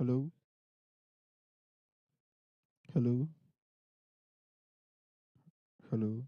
Hello, hello, hello.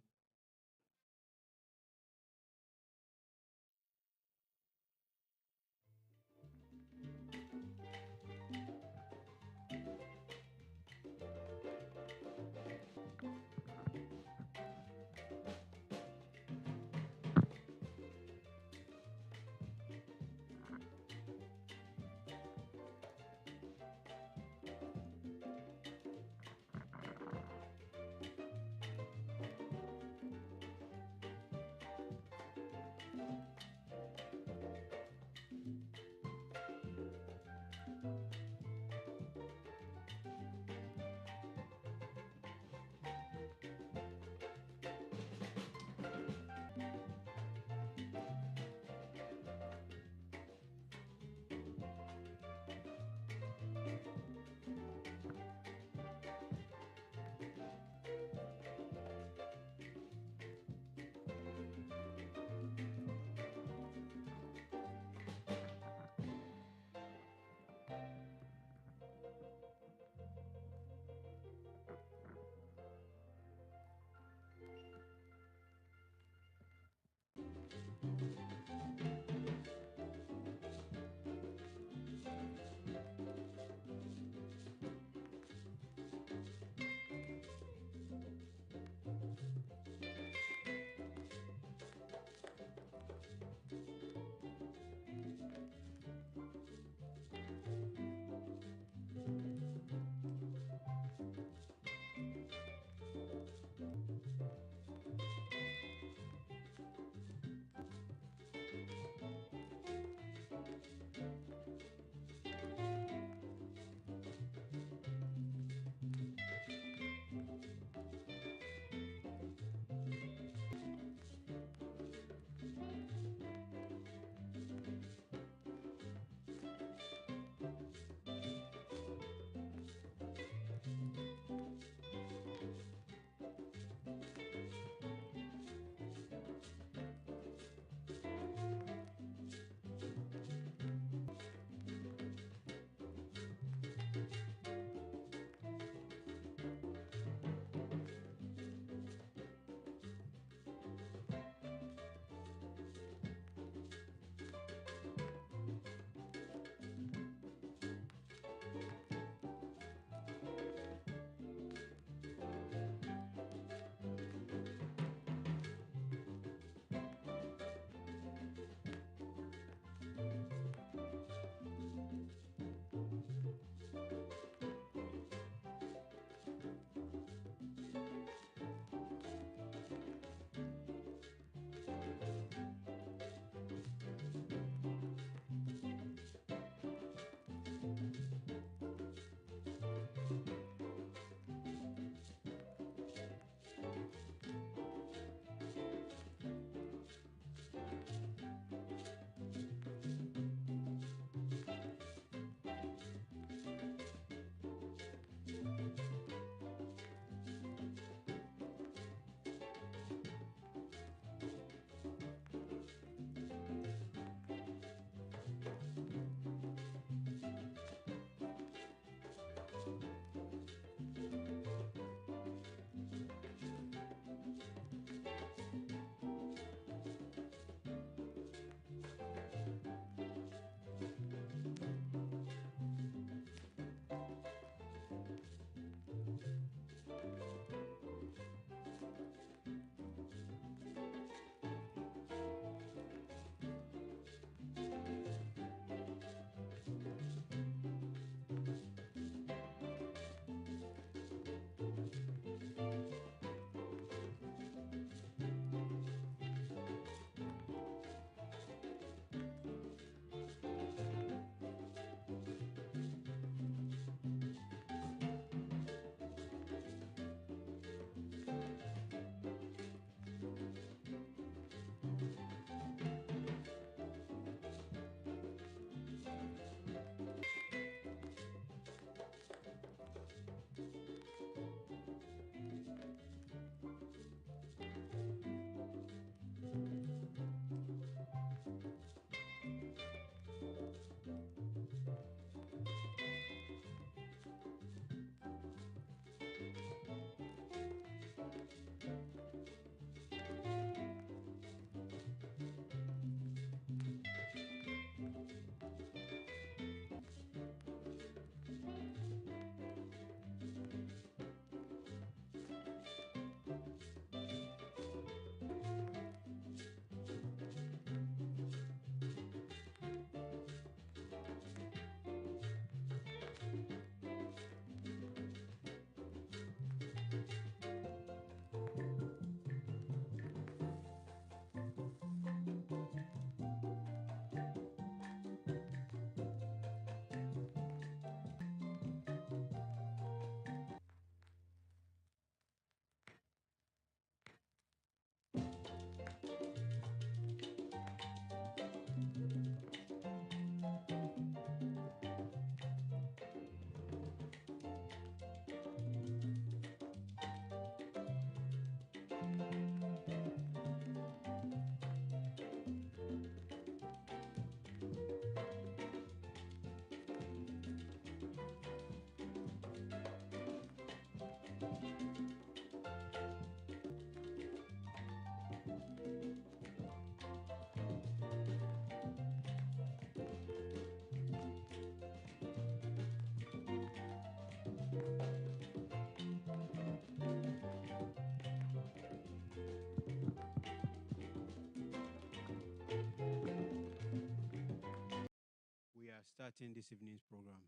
starting this evening's program.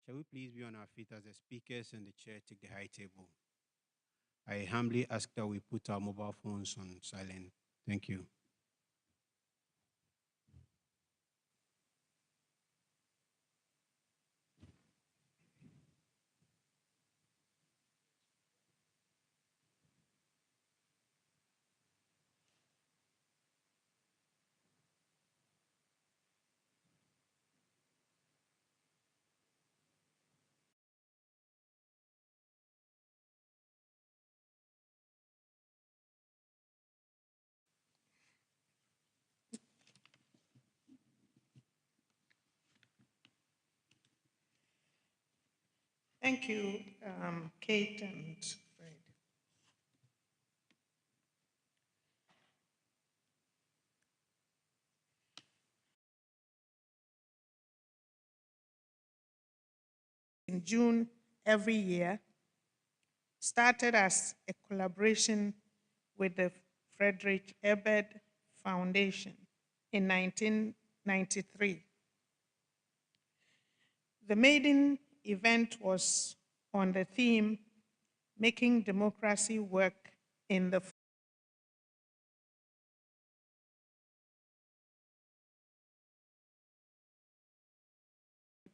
Shall we please be on our feet as the speakers and the chair take the high table? I humbly ask that we put our mobile phones on silent. Thank you. Thank you, Kate and Fred. In June every year, started as a collaboration with the Frederick Ebert Foundation in 1993. The maiden event was on the theme, Making Democracy Work in the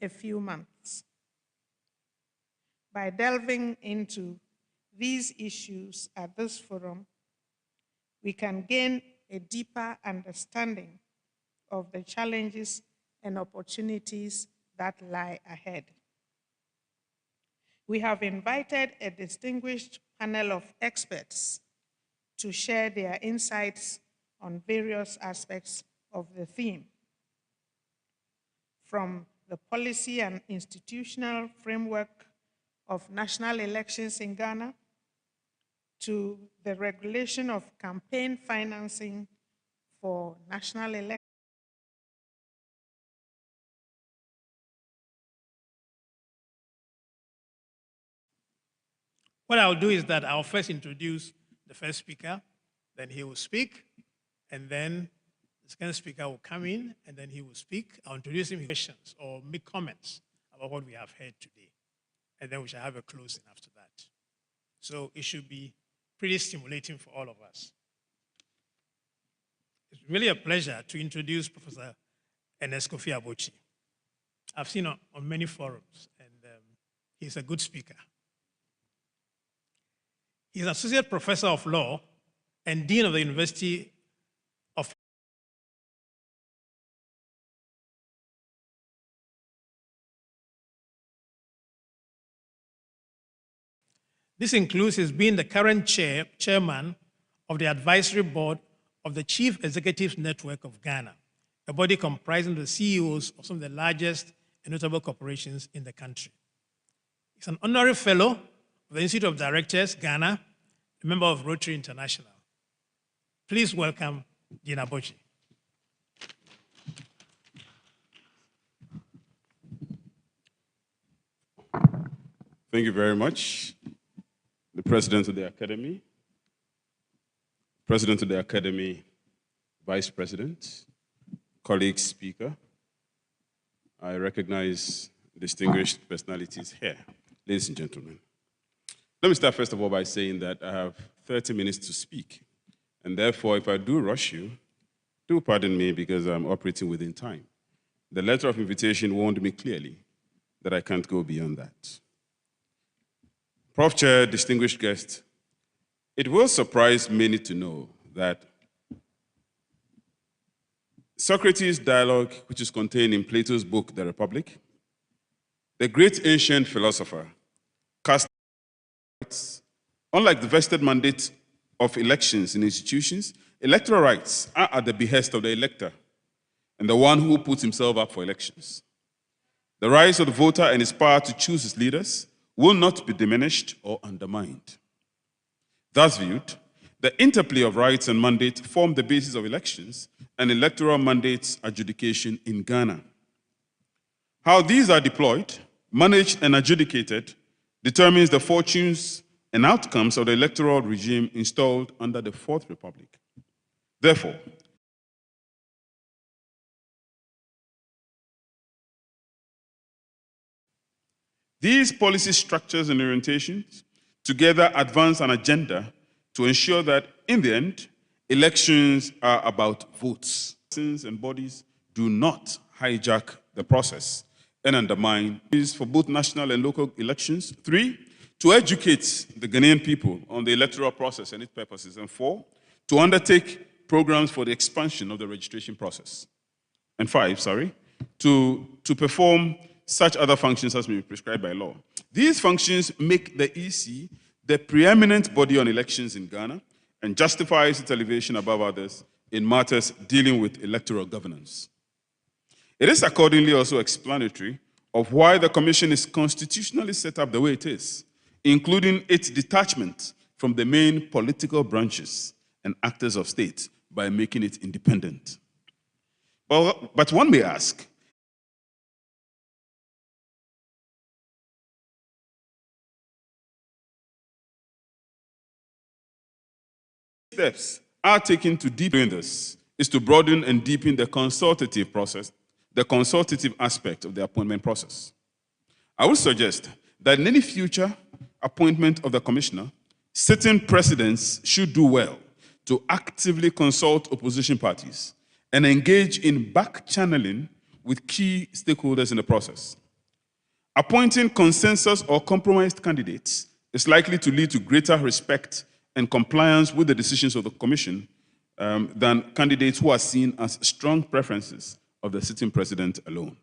a few months. By delving into these issues at this forum, we can gain a deeper understanding of the challenges and opportunities that lie ahead. We have invited a distinguished panel of experts to share their insights on various aspects of the theme, from the policy and institutional framework of national elections in Ghana to the regulation of campaign financing for national elections. What I'll do is that I'll first introduce the first speaker, then he will speak, and then the second speaker will come in, and then he will speak. I'll introduce him with questions or make comments about what we have heard today. And then we shall have a closing after that. So it should be pretty stimulating for all of us. It's really a pleasure to introduce Professor Ernest Kofi Abotsi. I've seen him on many forums, and he's a good speaker. He's an associate professor of law and dean of the University of This includes his being the current chairman of the advisory board of the Chief Executives Network of Ghana, a body comprising the CEOs of some of the largest and notable corporations in the country. He's an honorary fellow of the Institute of Directors, Ghana, a member of Rotary International. Please welcome Dean Abotsi. Thank you very much. The President of the Academy, President of the Academy, Vice President, colleague speaker, I recognize distinguished personalities here. Ladies and gentlemen, let me start first of all by saying that I have 30 minutes to speak. And therefore, if I do rush you, do pardon me because I'm operating within time. The letter of invitation warned me clearly that I can't go beyond that. Prof. Chair, distinguished guest, it will surprise many to know that Socrates' dialogue, which is contained in Plato's book, The Republic, the great ancient philosopher, cast rights, unlike the vested mandate of elections in institutions, electoral rights are at the behest of the elector and the one who puts himself up for elections. The rights of the voter and his power to choose his leaders will not be diminished or undermined. Thus viewed, the interplay of rights and mandate form the basis of elections and electoral mandates adjudication in Ghana. How these are deployed, managed, and adjudicated determines the fortunes and outcomes of the electoral regime installed under the Fourth Republic. Therefore, These policy structures and orientations together advance an agenda to ensure that, in the end, elections are about votes. Citizens and bodies do not hijack the process and undermine these for both national and local elections. 3, to educate the Ghanaian people on the electoral process and its purposes. And 4, to undertake programs for the expansion of the registration process. And 5, to perform such other functions as may be prescribed by law. These functions make the EC the preeminent body on elections in Ghana and justifies its elevation above others in matters dealing with electoral governance. It is accordingly also explanatory of why the Commission is constitutionally set up the way it is, including its detachment from the main political branches and actors of state by making it independent. But one may ask, steps are taken to deepen this is to broaden and deepen the consultative process, the consultative aspect of the appointment process. I would suggest that in any future appointment of the commissioner, sitting presidents should do well to actively consult opposition parties and engage in back-channeling with key stakeholders in the process. Appointing consensus or compromised candidates is likely to lead to greater respect and compliance with the decisions of the Commission than candidates who are seen as strong preferences of the sitting president alone.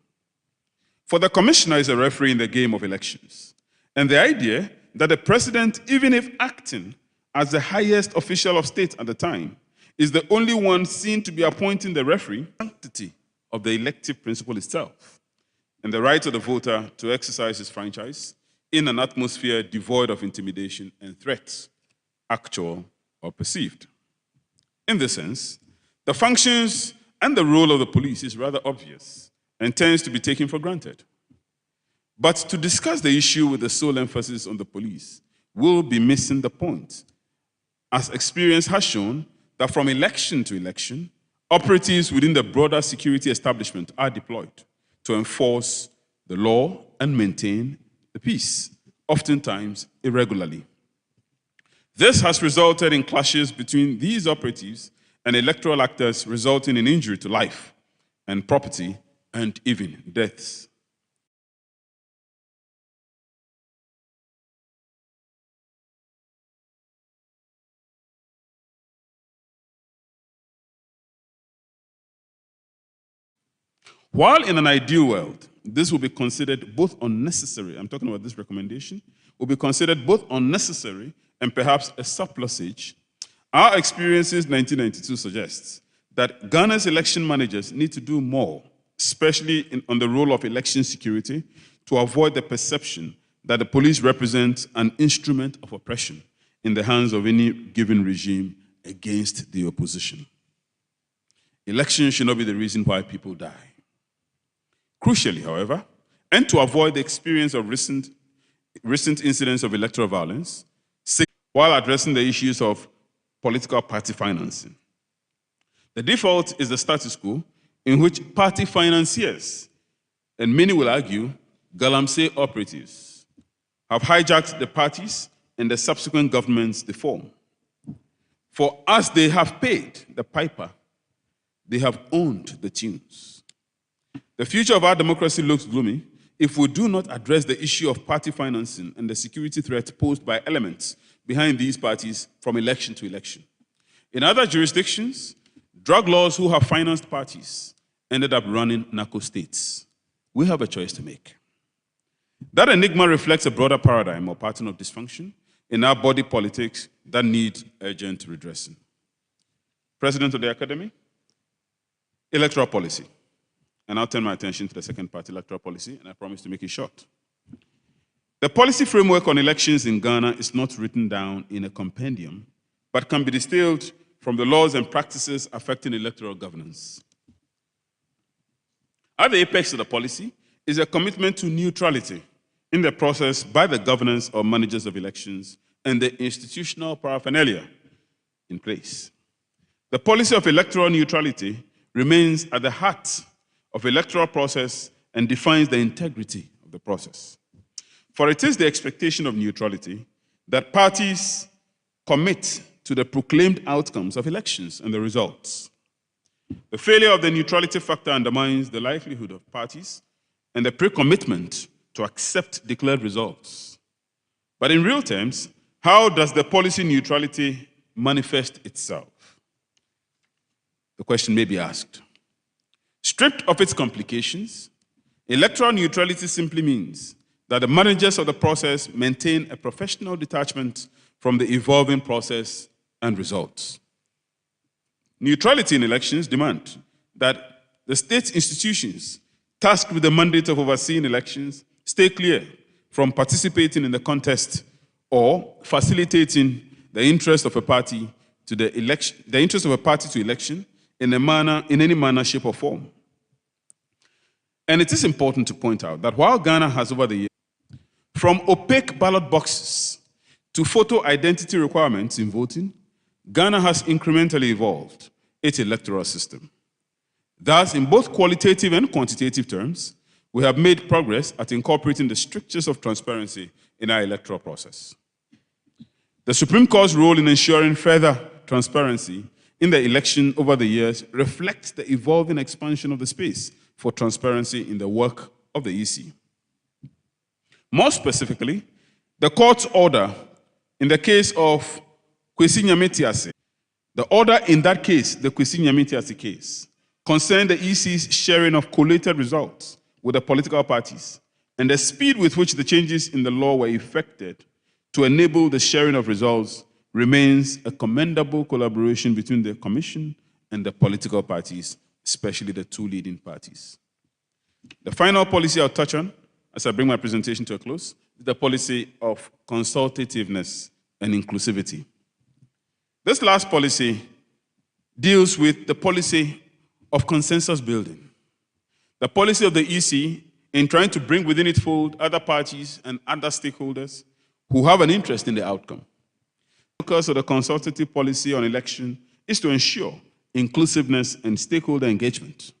For the Commissioner is a referee in the game of elections, and the idea that the president, even if acting as the highest official of state at the time, is the only one seen to be appointing the referee, sanctity of the elective principle itself, and the right of the voter to exercise his franchise in an atmosphere devoid of intimidation and threats, actual or perceived. In this sense, the functions and the role of the police is rather obvious and tends to be taken for granted. But to discuss the issue with the sole emphasis on the police will be missing the point, as experience has shown that from election to election, operatives within the broader security establishment are deployed to enforce the law and maintain the peace, oftentimes irregularly. This has resulted in clashes between these operatives and electoral actors, resulting in injury to life and property and even deaths. While in an ideal world, this will be considered both unnecessary, I'm talking about this recommendation, will be considered both unnecessary and perhaps a surplusage, our experiences in 1992 suggests that Ghana's election managers need to do more, especially on the role of election security, to avoid the perception that the police represent an instrument of oppression in the hands of any given regime against the opposition. Elections should not be the reason why people die. Crucially, however, and to avoid the experience of recent incidents of electoral violence, while addressing the issues of political party financing. The default is the status quo in which party financiers, and many will argue, galamsey operatives, have hijacked the parties and the subsequent governments they form. For as they have paid the piper, they have owned the tunes. The future of our democracy looks gloomy if we do not address the issue of party financing and the security threat posed by elements behind these parties from election to election. In other jurisdictions, drug lords who have financed parties ended up running narco states. We have a choice to make. That enigma reflects a broader paradigm or pattern of dysfunction in our body politics that needs urgent redressing. President of the Academy, electoral policy. And I'll turn my attention to the second part, electoral policy, and I promise to make it short. The policy framework on elections in Ghana is not written down in a compendium, but can be distilled from the laws and practices affecting electoral governance. At the apex of the policy is a commitment to neutrality in the process by the governance or managers of elections and the institutional paraphernalia in place. The policy of electoral neutrality remains at the heart of the electoral process and defines the integrity of the process. For it is the expectation of neutrality that parties commit to the proclaimed outcomes of elections and the results. The failure of the neutrality factor undermines the livelihood of parties and the pre-commitment to accept declared results. But in real terms, how does the policy neutrality manifest itself? The question may be asked. Stripped of its complications, electoral neutrality simply means that the managers of the process maintain a professional detachment from the evolving process and results. Neutrality in elections demand that the state institutions tasked with the mandate of overseeing elections stay clear from participating in the contest or facilitating the interest of a party to the election, the interest of a party to election in any manner, shape, or form. And it is important to point out that while Ghana has over the years, from opaque ballot boxes to photo identity requirements in voting, Ghana has incrementally evolved its electoral system. Thus, in both qualitative and quantitative terms, we have made progress at incorporating the strictures of transparency in our electoral process. The Supreme Court's role in ensuring further transparency in the election over the years reflects the evolving expansion of the space for transparency in the work of the EC. More specifically, the court's order in the case of Kwesi Nyametiase, the order in that case, the Kwesi Nyametiase case, concerned the EC's sharing of collated results with the political parties and the speed with which the changes in the law were effected to enable the sharing of results remains a commendable collaboration between the Commission and the political parties, especially the two leading parties. The final policy I'll touch on, as I bring my presentation to a close, is the policy of consultativeness and inclusivity. This last policy deals with the policy of consensus building. The policy of the EC in trying to bring within its fold other parties and other stakeholders who have an interest in the outcome. The focus of the consultative policy on election is to ensure inclusiveness and stakeholder engagement.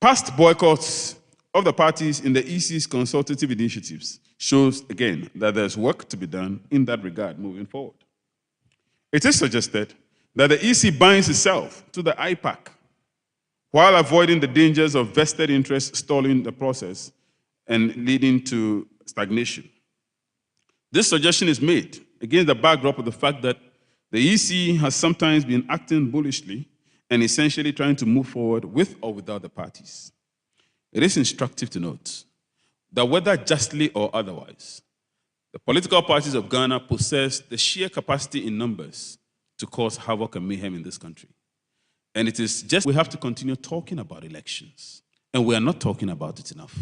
Past boycotts of the parties in the EC's consultative initiatives shows, again, that there's work to be done in that regard moving forward. It is suggested that the EC binds itself to the IPAC while avoiding the dangers of vested interests stalling the process and leading to stagnation. This suggestion is made against the backdrop of the fact that the EC has sometimes been acting bullishly and essentially trying to move forward with or without the parties. It is instructive to note that whether justly or otherwise, the political parties of Ghana possess the sheer capacity in numbers to cause havoc and mayhem in this country. And it is just we have to continue talking about elections, and we are not talking about it enough.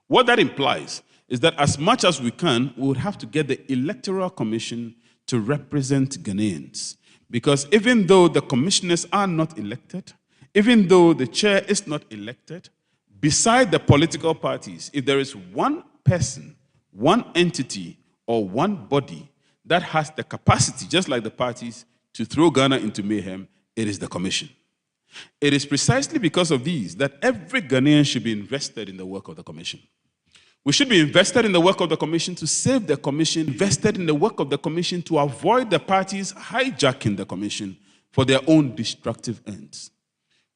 What that implies is that as much as we can, we would have to get the Electoral Commission to represent Ghanaians. Because even though the commissioners are not elected, even though the chair is not elected, beside the political parties, if there is one person, one entity, or one body that has the capacity, just like the parties, to throw Ghana into mayhem, it is the commission. It is precisely because of these that every Ghanaian should be invested in the work of the commission. We should be invested in the work of the commission to save the commission, invested in the work of the commission to avoid the parties hijacking the commission for their own destructive ends.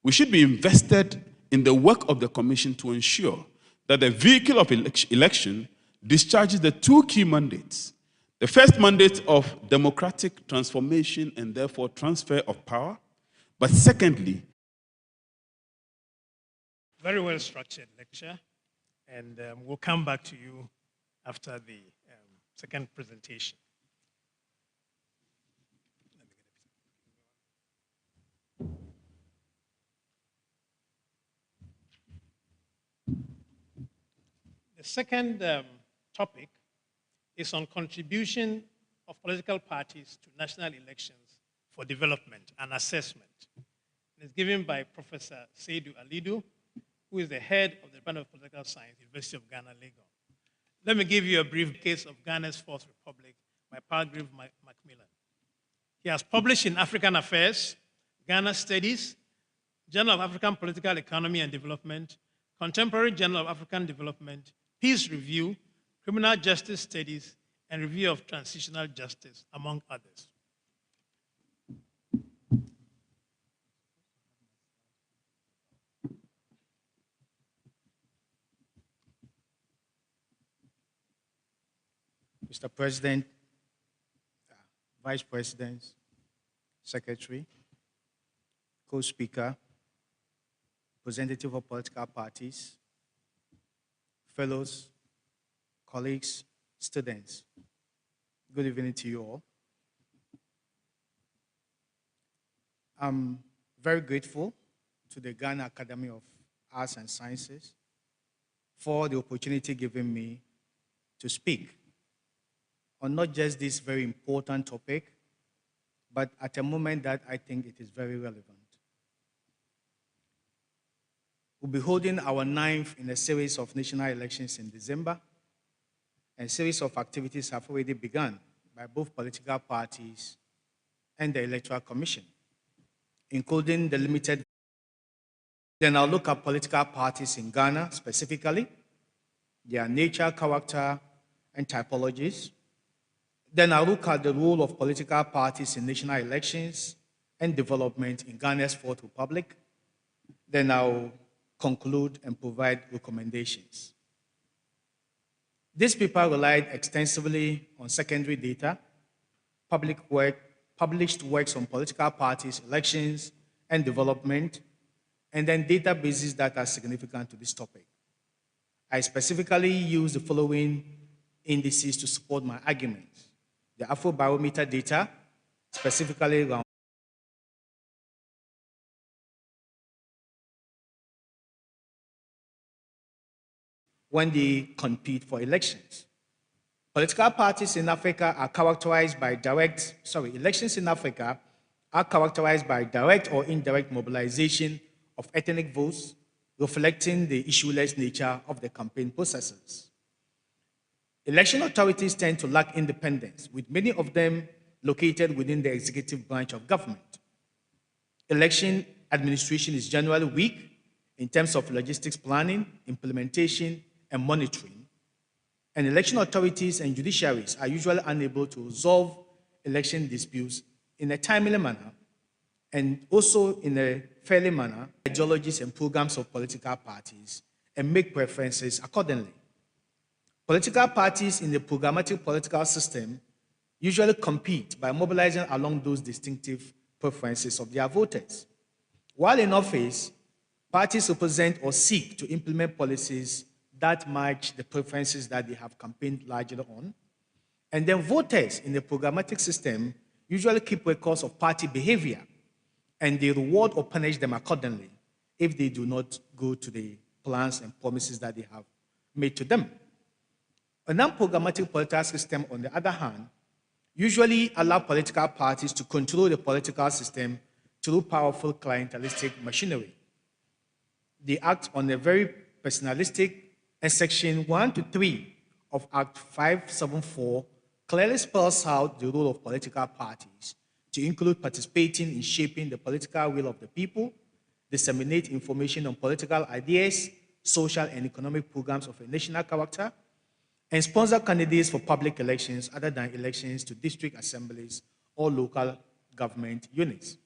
We should be invested in the work of the commission to ensure that the vehicle of election discharges the two key mandates. The first mandate of democratic transformation and therefore transfer of power, but secondly, very well structured lecture, and we'll come back to you after the second presentation. The second topic is on contribution of political parties to national elections for development and assessment. It's given by Professor Seidu Alidu, who is the head of the Department of Political Science, University of Ghana, Legon. Let me give you a brief case of Ghana's Fourth Republic by Palgrave Macmillan. He has published in African Affairs, Ghana Studies, Journal of African Political Economy and Development, Contemporary Journal of African Development, Peace Review, criminal justice studies, and review of transitional justice, among others. Mr. President, Vice Presidents, Secretary, Co-Speaker, representative of political parties, fellows, colleagues, students, good evening to you all. I'm very grateful to the Ghana Academy of Arts and Sciences for the opportunity given me to speak on not just this very important topic, but at a moment that I think it is very relevant. We'll be holding our 9th in a series of national elections in December, and a series of activities have already begun by both political parties and the Electoral Commission, including the limited. Then I'll look at political parties in Ghana specifically, their nature, character, and typologies. Then I'll look at the role of political parties in national elections and development in Ghana's Fourth Republic. Then I'll conclude and provide recommendations. This paper relied extensively on secondary data, published works on political parties, elections, and development, and then databases that are significant to this topic. I specifically use the following indices to support my arguments. The Afrobarometer data, specifically around when they compete for elections. Political parties in Africa are characterized by elections in Africa are characterized by direct or indirect mobilization of ethnic votes, reflecting the issueless nature of the campaign processes. Election authorities tend to lack independence, with many of them located within the executive branch of government. Election administration is generally weak in terms of logistics planning, implementation, and monitoring. And election authorities and judiciaries are usually unable to resolve election disputes in a timely manner and also in a fair manner, ideologies and programs of political parties, and make preferences accordingly. Political parties in the programmatic political system usually compete by mobilizing along those distinctive preferences of their voters. While in office, parties represent or seek to implement policies that match the preferences that they have campaigned largely on. And then voters in the programmatic system usually keep records of party behavior, and they reward or punish them accordingly if they do not go to the plans and promises that they have made to them. A non-programmatic political system, on the other hand, usually allow political parties to control the political system through powerful clientelistic machinery. They act on a very personalistic, and Section 1 to 3 of Act 574 clearly spells out the role of political parties to include participating in shaping the political will of the people, disseminate information on political ideas, social and economic programs of a national character, and sponsor candidates for public elections other than elections to district assemblies or local government units.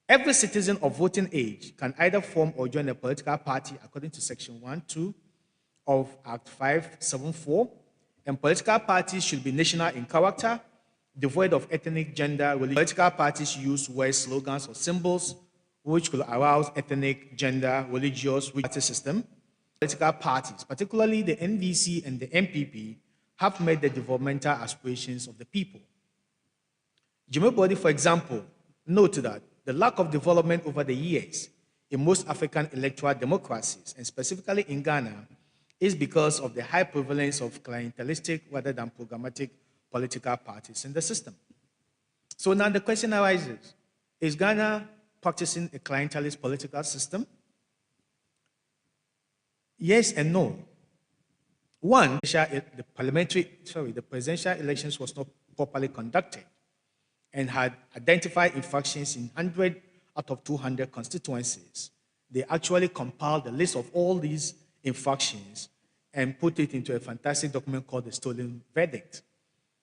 Every citizen of voting age can either form or join a political party according to Section 1(2) of Act 574, and political parties should be national in character, devoid of ethnic, gender, religion. Political parties use words, slogans, or symbols which could arouse ethnic, gender, religious party system. Political parties, particularly the NDC and the MPP, have met the developmental aspirations of the people. Jimmy, for example, noted that the lack of development over the years in most African electoral democracies, and specifically in Ghana, is because of the high prevalence of clientelistic rather than programmatic political parties in the system. So now the question arises, is Ghana practicing a clientelist political system? Yes and no. One, the presidential elections was not properly conducted and had identified infractions in 100 out of 200 constituencies. They actually compiled the list of all these infractions and put it into a fantastic document called the Stolen Verdict.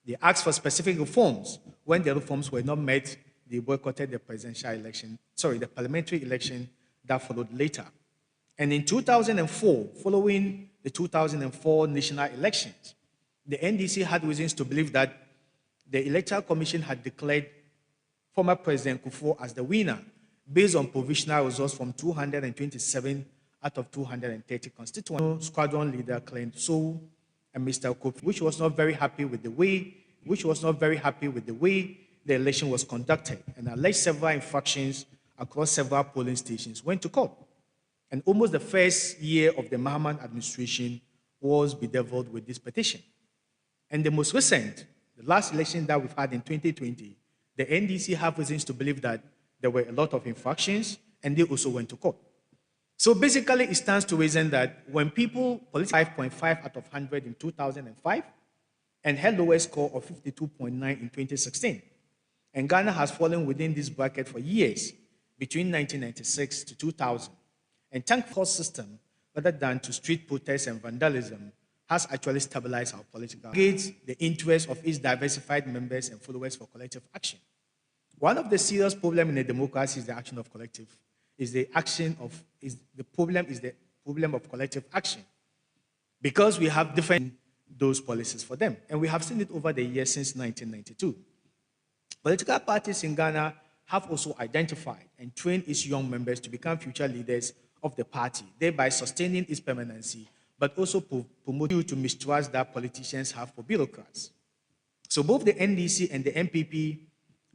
They asked for specific reforms. When the reforms were not met, they boycotted the the parliamentary election that followed later. And in 2004, following the 2004 national elections, the NDC had reasons to believe that the Electoral Commission had declared former President Kofi as the winner based on provisional results from 227 out of 230 constituents. Squadron leader claimed so, and Mr. Kofi, which was not very happy with the way the election was conducted, and alleged several infractions across several polling stations, went to court. And almost the first year of the Mahama administration was bedeviled with this petition. And the most recent, the last election that we've had in 2020, the NDC have reasons to believe that there were a lot of infractions, and they also went to court. So basically, it stands to reason that when people, 5.5 out of 100 in 2005, and had lowest score of 52.9 in 2016, and Ghana has fallen within this bracket for years, between 1996 to 2000, and thank court system, rather than to street protests and vandalism, has actually stabilized our political engage the interests of its diversified members and followers for collective action. One of the serious problems in a democracy is the action of collective, the problem of collective action. Because we have different those policies for them. And we have seen it over the years since 1992. Political parties in Ghana have also identified and trained its young members to become future leaders of the party, thereby sustaining its permanency, but also promoting to mistrust that politicians have for bureaucrats. So both the NDC and the MPP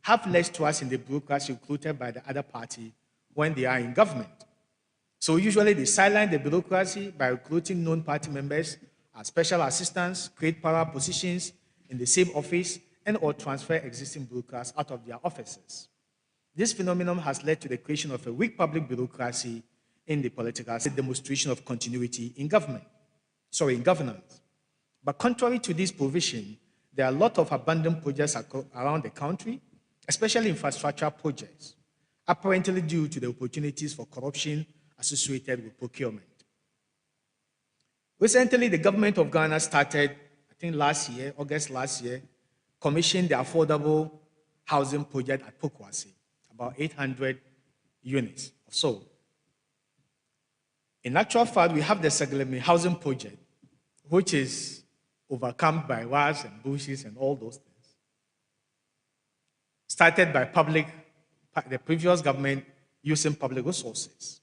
have less trust in the bureaucracy recruited by the other party when they are in government. So usually they silence the bureaucracy by recruiting known party members as special assistants, create power positions in the same office, and or transfer existing bureaucrats out of their offices. This phenomenon has led to the creation of a weak public bureaucracy in the political demonstration of continuity in governance. But contrary to this provision, there are a lot of abandoned projects around the country, especially infrastructure projects, apparently due to the opportunities for corruption associated with procurement. Recently, the government of Ghana started, I think August last year, commissioned the affordable housing project at Opoku, about 800 units or so. In actual fact, we have the Seglemi housing project, which is overcome by wires and bushes and all those things. Started by the previous government using public resources.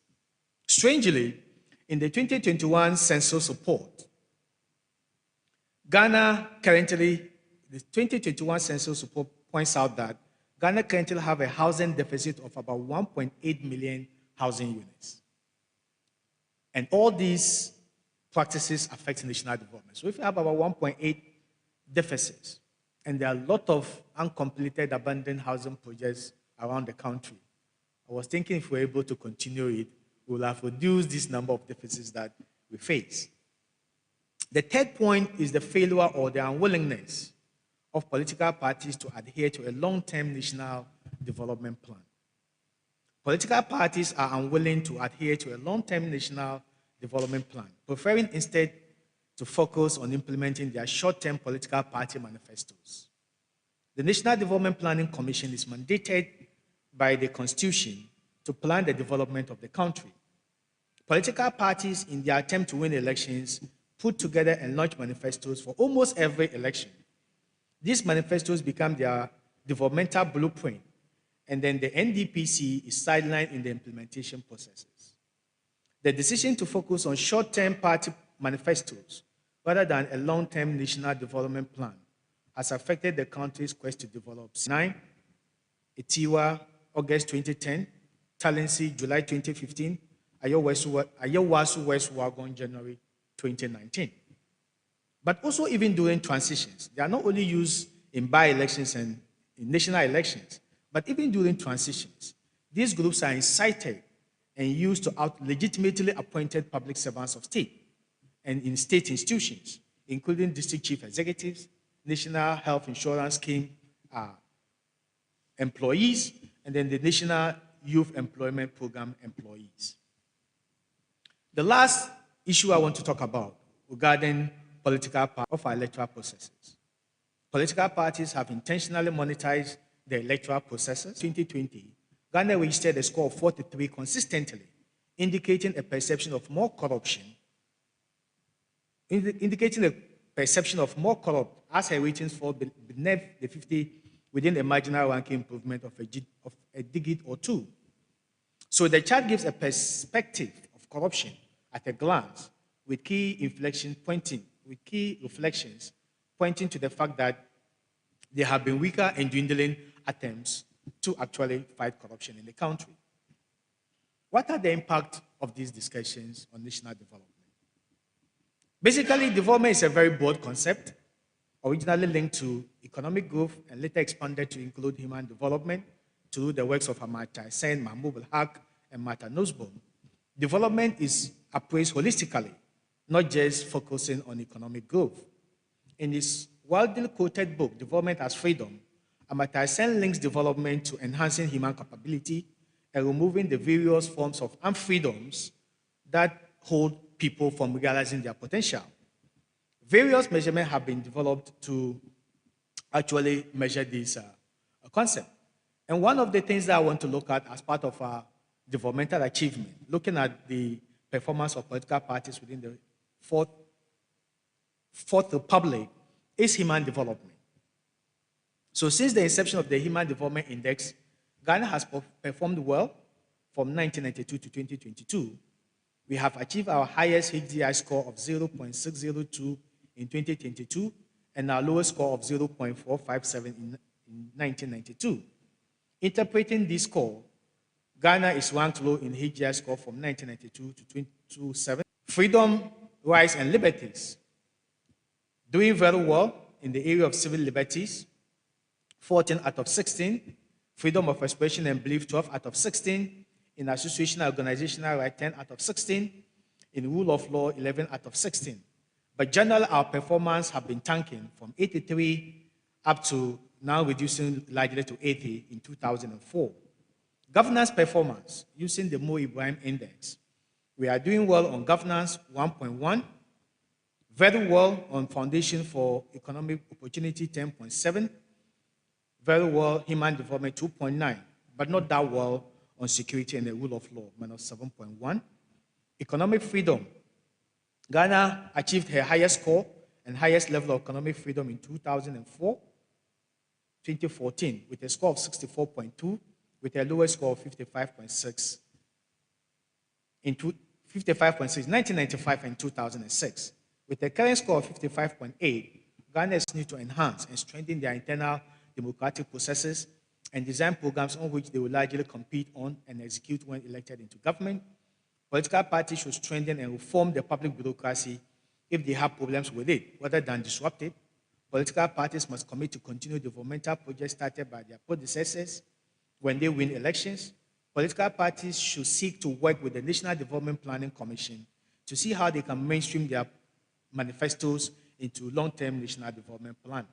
Strangely, in the 2021 census report, the 2021 census report points out that Ghana currently have a housing deficit of about 1.8 million housing units. And all these practices affect national development. So if you have about 1.8 deficits, and there are a lot of uncompleted abandoned housing projects around the country, I was thinking if we're able to continue it, we'll have reduced this number of deficits that we face. The third point is the failure or the unwillingness of political parties to adhere to a long-term national development plan. Political parties are unwilling to adhere to a long-term national development plan, preferring instead to focus on implementing their short-term political party manifestos. The National Development Planning Commission is mandated by the Constitution to plan the development of the country. Political parties, in their attempt to win elections, put together and launch manifestos for almost every election. These manifestos become their developmental blueprint, and then the NDPC is sidelined in the implementation processes. The decision to focus on short-term party manifestos rather than a long-term national development plan has affected the country's quest to develop. 9, Etiwa, August 2010, Talensi, July 2015, Ayawasu West Wagon, January 2019. But also even during transitions, they are not only used in by-elections and in national elections, but even during transitions, these groups are incited and used to out legitimately appointed public servants of state and in state institutions, including district chief executives, National Health Insurance Scheme employees, and then the National Youth Employment Program employees. The last issue I want to talk about regarding political part of our electoral processes. Political parties have intentionally monetized the electoral processes. In 2020, Ghana registered a score of 43 consistently, indicating a perception of more corruption, as her ratings fall beneath the 50 within a marginal ranking improvement of a digit or two. So the chart gives a perspective of corruption at a glance, with key reflections pointing to the fact that there have been weaker and dwindling attempts to actually fight corruption in the country. What are the impact of these discussions on national development? Basically, development is a very broad concept, originally linked to economic growth and later expanded to include human development through the works of Amartya Sen, Mahmoud al-Haq, and Martha Nussbaum. Development is appraised holistically, not just focusing on economic growth. In his widely quoted book, Development as Freedom, Amartya Sen links development to enhancing human capability and removing the various forms of unfreedoms that hold people from realizing their potential. Various measurements have been developed to actually measure this concept. And one of the things that I want to look at as part of our developmental achievement, looking at the performance of political parties within the Fourth Republic, is human development. So since the inception of the Human Development Index, Ghana has performed well from 1992 to 2022. We have achieved our highest HDI score of 0.602 in 2022 and our lowest score of 0.457 in 1992. Interpreting this score, Ghana is ranked low in HDI score from 1992 to 2027. Freedom, rights, and liberties. Doing very well in the area of civil liberties, 14 out of 16. Freedom of expression and belief, 12 out of 16. In association and organizational right, 10 out of 16. In rule of law, 11 out of 16. But generally, our performance have been tanking from 83 up to now reducing largely to 80 in 2004. Governance performance, using the Mo Ibrahim Index. We are doing well on governance, 1.1. Very well on foundation for economic opportunity, 10.7. Very well human development, 2.9. But not that well on security and the rule of law, minus 7.1. Economic freedom. Ghana achieved her highest score and highest level of economic freedom in 2014, with a score of 64.2, with a lowest score of 55.6 in 1995 and 2006. With a current score of 55.8, Ghana is need to enhance and strengthen their internal democratic processes and design programs on which they will largely compete on and execute when elected into government. Political parties should strengthen and reform the public bureaucracy if they have problems with it, rather than disrupt it. Political parties must commit to continue developmental projects started by their predecessors when they win elections. Political parties should seek to work with the National Development Planning Commission to see how they can mainstream their manifestos into long-term national development plan.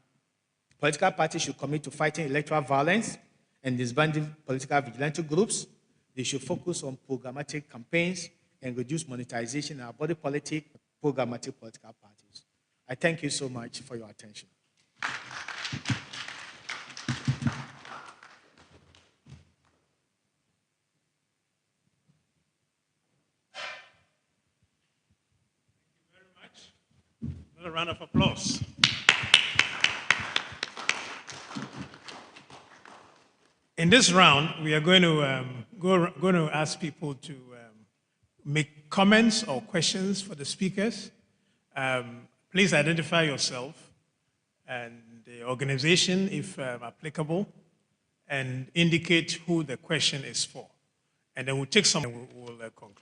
Political parties should commit to fighting electoral violence and disbanding political vigilante groups. They should focus on programmatic campaigns and reduce monetization and body politic programmatic political parties. I thank you so much for your attention. A round of applause. In this round, we are going to ask people to make comments or questions for the speakers. Please identify yourself and the organization, if applicable, and indicate who the question is for. And then we'll take some and we'll conclude.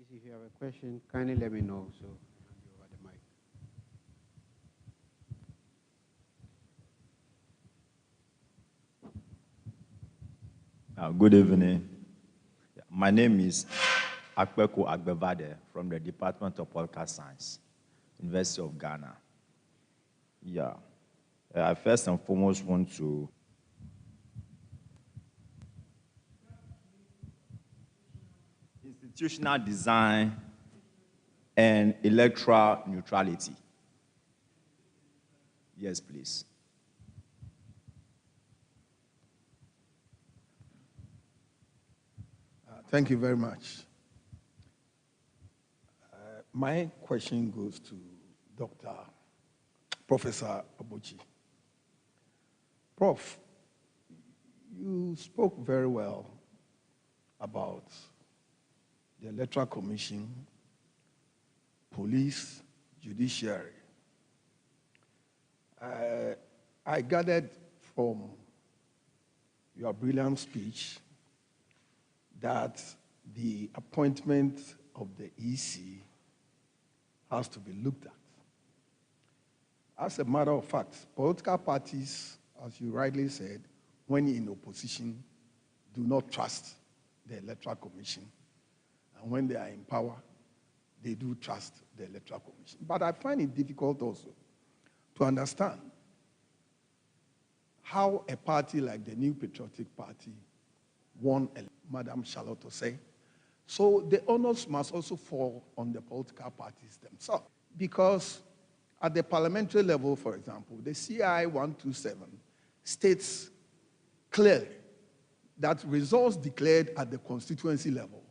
If you have a question, kindly let me know, so I'll hand you over the mic. Good evening. My name is Opoku Agbevade from the Department of Political Science, University of Ghana. I first and foremost want to institutional design, and electoral neutrality. Yes, please. Thank you very much. My question goes to Professor Abotsi. Prof, you spoke very well about the Electoral Commission, police, judiciary. I gathered from your brilliant speech that the appointment of the EC has to be looked at. As a matter of fact, political parties, as you rightly said, when in opposition, do not trust the Electoral Commission. And when they are in power, they do trust the Electoral Commission. But I find it difficult also to understand how a party like the New Patriotic Party won Madam Charlotte say. So the onus must also fall on the political parties themselves. Because at the parliamentary level, for example, the CI 127 states clearly that results declared at the constituency level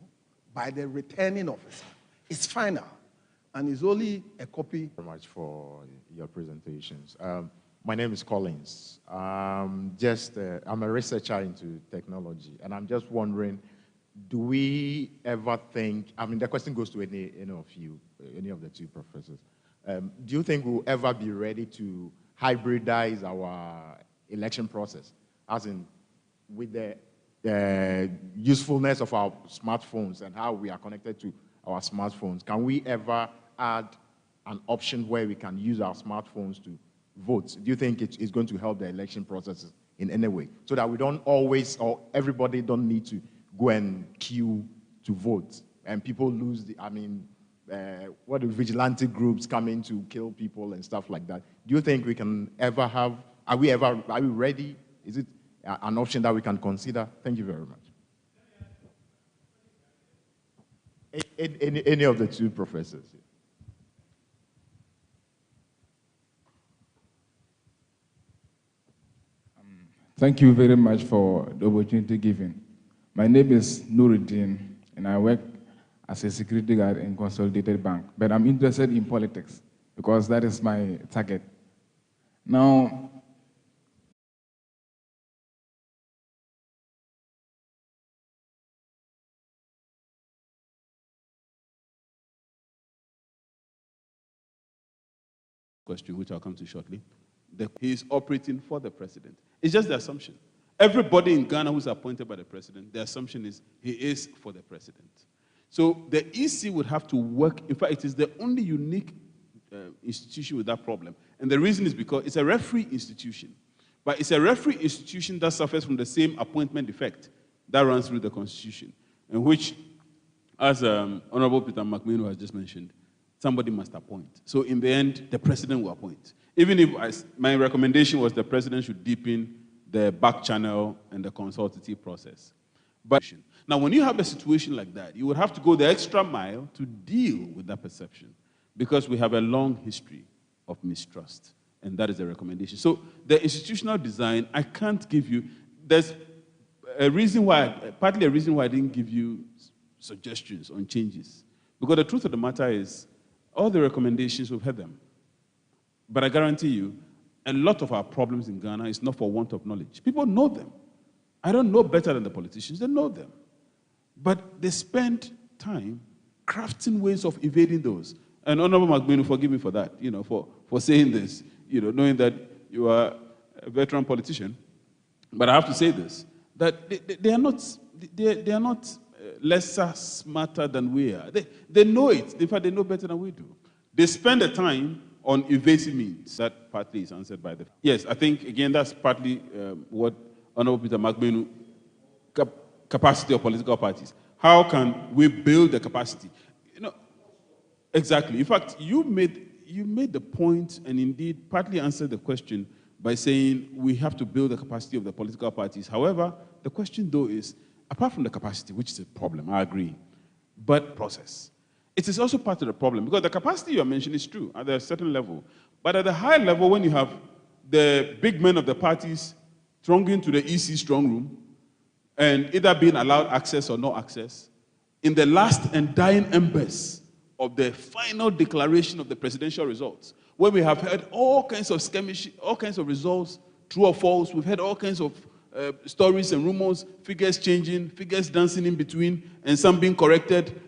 by the returning officer is final and is only a copy. Very much for your presentations. My name is Collins. I'm a researcher into technology, and I'm just wondering, do we ever think, I mean, the question goes to any of you, any of the two professors. Do you think we'll ever be ready to hybridize our election process, as in with the usefulness of our smartphones and how we are connected to our smartphones? Can we ever add an option where we can use our smartphones to vote? Do you think it's going to help the election processes in any way, so that we don't always, or everybody don't need to go and queue to vote, and people lose the, I mean, what the vigilante groups come in to kill people and stuff like that? Do you think we can ever have, are we ready? Is it an option that we can consider? Thank you very much. Any of the two professors? Thank you very much for the opportunity given. My name is Nuruddin, and I work as a security guard in Consolidated Bank. But I'm interested in politics because that is my target. Now, question, which I'll come to shortly. He is operating for the president. It's just the assumption. Everybody in Ghana who's appointed by the president, the assumption is he is for the president. So the EC would have to work. In fact, it is the only unique institution with that problem. And the reason is because it's a referee institution. But it's a referee institution that suffers from the same appointment defect that runs through the Constitution, in which, as Honorable Peter McMahon has just mentioned, somebody must appoint. So in the end, the president will appoint. Even if my recommendation was the president should deepen the back channel and the consultative process. But now, when you have a situation like that, you would have to go the extra mile to deal with that perception, because we have a long history of mistrust, and that is the recommendation. So the institutional design, I can't give you, there's a reason why, partly a reason why I didn't give you suggestions on changes, because the truth of the matter is, all the recommendations, we've heard them. But I guarantee you, a lot of our problems in Ghana is not for want of knowledge. People know them. I don't know better than the politicians, they know them. But they spend time crafting ways of evading those. And Honorable McMahon, forgive me for that, for saying this, knowing that you are a veteran politician. But I have to say this, that they are not lesser, smarter than we are. They know it. In fact, they know better than we do. They spend the time on evasive means. That partly is answered by the... Yes, I think, again, that's partly what Honorable Peter McMahon, capacity of political parties. How can we build the capacity? Exactly. In fact, you made the point, and indeed partly answered the question by saying we have to build the capacity of the political parties. However, the question, though, is, apart from the capacity, which is a problem, I agree, but process. It is also part of the problem, because the capacity you are mentioning is true at a certain level. But at a high level, when you have the big men of the parties thronging to the EC strong room and either being allowed access or no access, in the last and dying embers of the final declaration of the presidential results, when we have heard all kinds of skirmish, all kinds of results, true or false, we've heard all kinds of stories and rumors, figures changing, figures dancing in between, and some being corrected,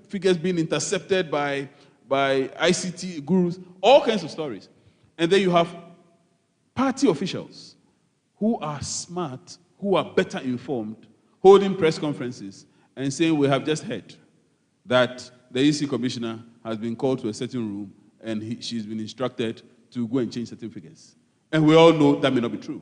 figures being intercepted by ICT gurus, all kinds of stories. And then you have party officials who are smart, who are better informed, holding press conferences and saying, we have just heard that the EC commissioner has been called to a certain room and she's been instructed to go and change certain figures. And we all know that may not be true.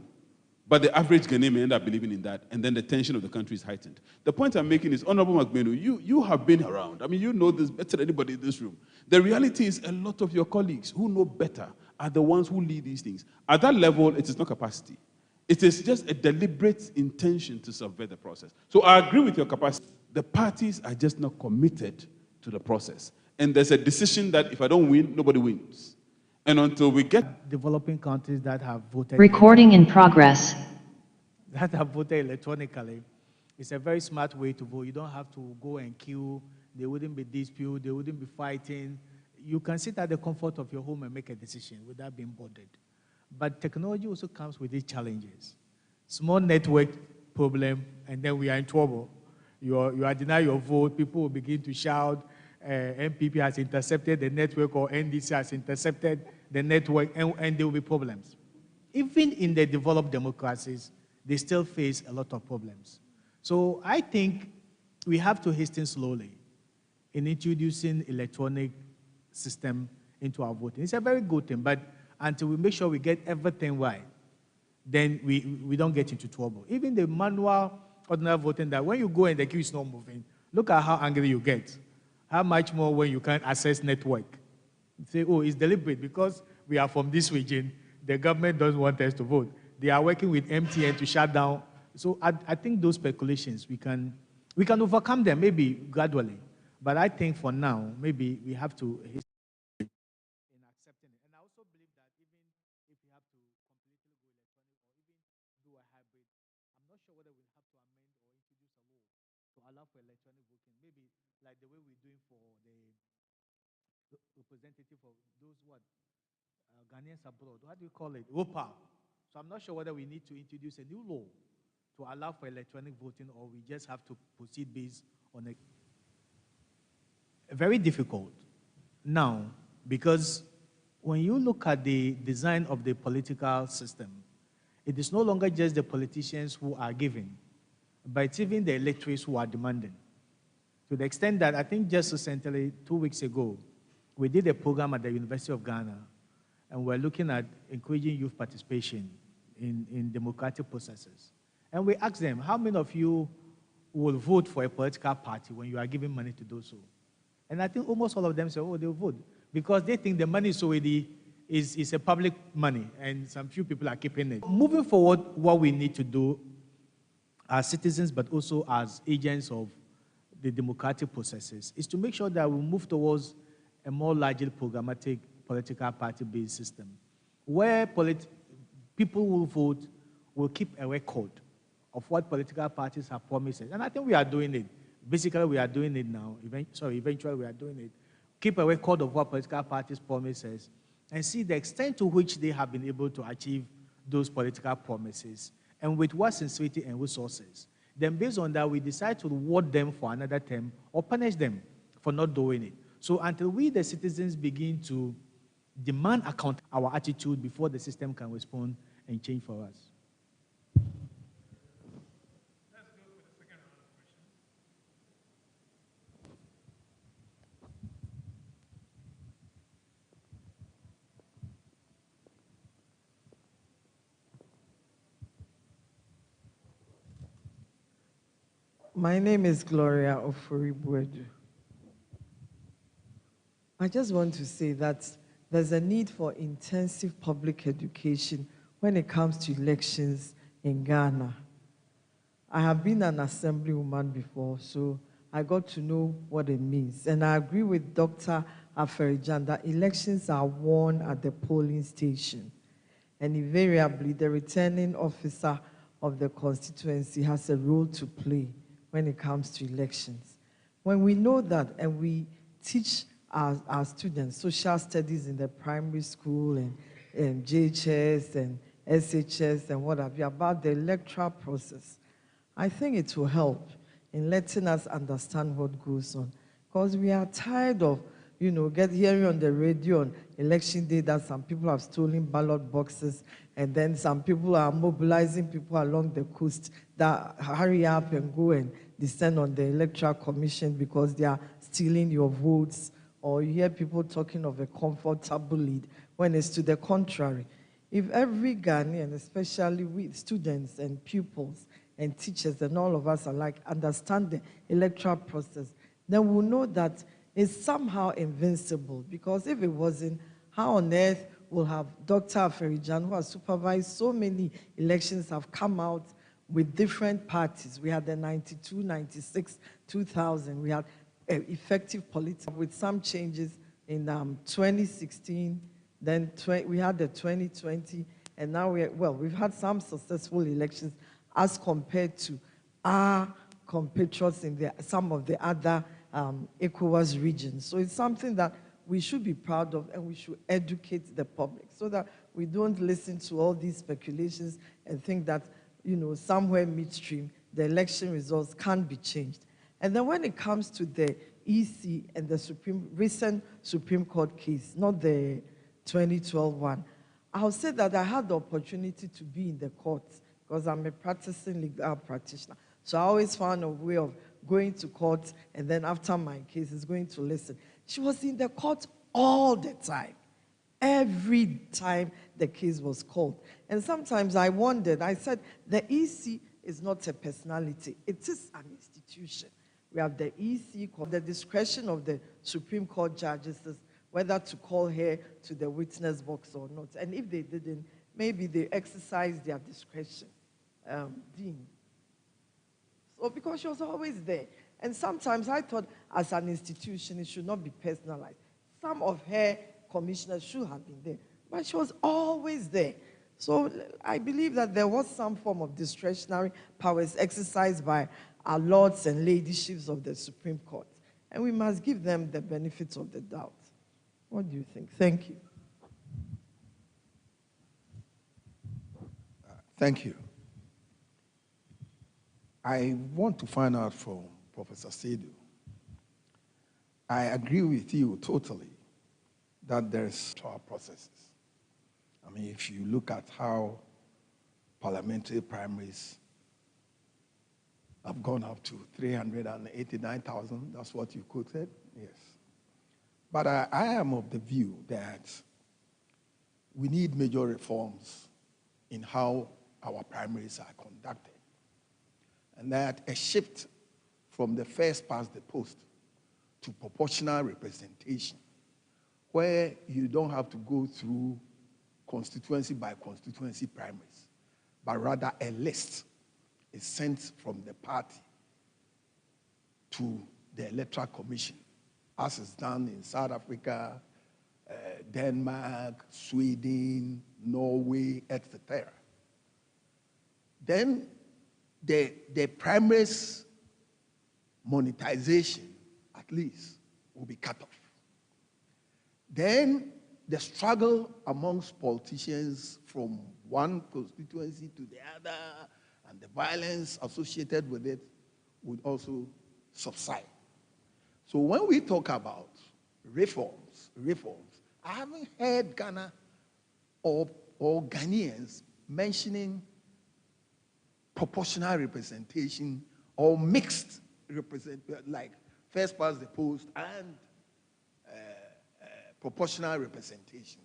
But the average Ghanaian may end up believing in that, and then the tension of the country is heightened. The point I'm making is, Honorable Magbenu, you have been around. I mean, you know this better than anybody in this room. The reality is a lot of your colleagues who know better are the ones who lead these things. At that level, it is not capacity. It is just a deliberate intention to subvert the process. So I agree with your capacity. The parties are just not committed to the process. And there's a decision that if I don't win, nobody wins. And until we get developing countries that have voted recording in progress, that have voted electronically, it's a very smart way to vote. You don't have to go and queue. There wouldn't be dispute. There wouldn't be fighting. You can sit at the comfort of your home and make a decision without being bothered. But technology also comes with its challenges. Small network problem, and then we are in trouble. You are denied your vote. People will begin to shout, MPP has intercepted the network, or NDC has intercepted the network, and there will be problems. Even in the developed democracies, they still face a lot of problems. So I think we have to hasten slowly in introducing electronic system into our voting. It's a very good thing, but until we make sure we get everything right, then we don't get into trouble. Even the manual ordinary voting, that when you go and the queue is not moving, look at how angry you get. How much more when you can't access network? Say, oh, it's deliberate because we are from this region. The government doesn't want us to vote. They are working with MTN to shut down. So I think those speculations, we can overcome them maybe gradually. But I think for now, maybe we have to in accepting it. And I also believe that even if we have to completely go electronic or even do a hybrid, I'm not sure whether we'll have to amend or introduce a law to allow for electronic voting. Maybe like the way we're doing for the representative of those Ghanaians abroad. What do you call it? OPA. So I'm not sure whether we need to introduce a new law to allow for electronic voting, or we just have to proceed based on a very difficult now, because when you look at the design of the political system, it is no longer just the politicians who are giving, but it's even the electorates who are demanding. To the extent that I think just recently, 2 weeks ago, we did a program at the University of Ghana, and we're looking at encouraging youth participation in democratic processes. And we asked them, how many of you will vote for a political party when you are giving money to do so? And I think almost all of them said, oh, they'll vote, because they think the money is already is a public money, and some few people are keeping it. Moving forward, what we need to do as citizens, but also as agents of the democratic processes, is to make sure that we move towards a more largely programmatic political party-based system, where people who vote will keep a record of what political parties have promised. And I think we are doing it. Basically, we are doing it now. Eventually we are doing it. Keep a record of what political parties promises and see the extent to which they have been able to achieve those political promises and with what sincerity and resources. Then based on that, we decide to reward them for another term or punish them for not doing it. So until we, the citizens, begin to demand account our attitude before the system can respond and change for us. Let's go for the second round of questions. My name is Gloria Oforibuedu. I just want to say that there's a need for intensive public education when it comes to elections in Ghana. I have been an assemblywoman before, so I got to know what it means. And I agree with Dr. Aferijan that elections are won at the polling station. And invariably, the returning officer of the constituency has a role to play when it comes to elections. When we know that and we teach our students social studies in the primary school and JHS and SHS and what have you about the electoral process, I think it will help in letting us understand what goes on. Because we are tired of, hearing on the radio on election day that some people have stolen ballot boxes, and then some people are mobilizing people along the coast that hurry up and go and descend on the electoral commission because they are stealing your votes, or you hear people talking of a comfortable lead when it's to the contrary. If every Ghanaian, especially with students and pupils and teachers and all of us alike, understand the electoral process, then we'll know that it's somehow invincible. Because if it wasn't, how on earth will have Dr. Aferijan, who has supervised so many elections, have come out with different parties? We had the 92, 96, 2000. We had effective politics with some changes in 2016. Then we had the 2020, and now we've had some successful elections as compared to our compatriots in some of the other ECOWAS regions. So it's something that we should be proud of, and we should educate the public so that we don't listen to all these speculations and think that, somewhere midstream, the election results can't be changed. And then when it comes to the EC and the recent Supreme Court case, not the 2012 one, I'll say that I had the opportunity to be in the courts because I'm a practicing legal practitioner. So I always found a way of going to court, and then after my case is going to listen. She was in the court all the time, every time the case was called. And sometimes I wondered, I said, the EC is not a personality, it is an institution. We have the EC, the discretion of the Supreme Court judges is whether to call her to the witness box or not. And if they didn't, maybe they exercised their discretion. Dean. So because she was always there. And sometimes I thought as an institution, it should not be personalized. Some of her commissioners should have been there, but she was always there. So I believe that there was some form of discretionary powers exercised by our lords and ladyships of the Supreme Court. And we must give them the benefits of the doubt. What do you think? Thank you. Thank you. I want to find out from Professor Seidu. I agree with you totally that there's 12 processes. I mean, if you look at how parliamentary primaries have gone up to 389,000, that's what you quoted, yes. But I am of the view that we need major reforms in how our primaries are conducted. And that a shift from the first past the post to proportional representation, where you don't have to go through constituency by constituency primaries, but rather a list is sent from the party to the Electoral Commission, as is done in South Africa, Denmark, Sweden, Norway, etc. Then the primaries monetization, at least, will be cut off. Then the struggle amongst politicians from one constituency to the other and the violence associated with it would also subside. So when we talk about reforms, I haven't heard Ghana or Ghanaians mentioning proportional representation or mixed representation, like first past the post and proportional representation.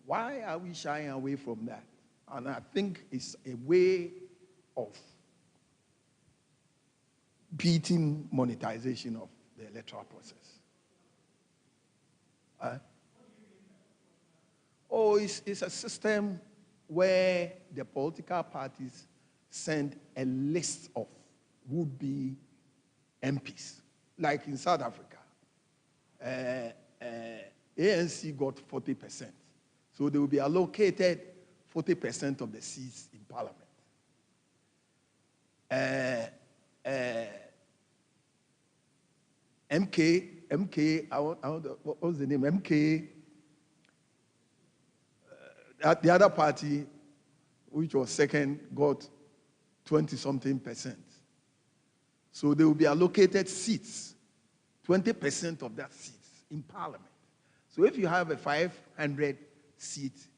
Why are we shying away from that? And I think it's a way of beating monetization of the electoral process. It's a system where the political parties send a list of would-be MPs. Like in South Africa, ANC got 40%. So they will be allocated 40% of the seats in parliament. What was the name? MK, the other party, which was second, got 20-something%. So they will be allocated seats, 20% of that seats in parliament. So if you have a 500-seat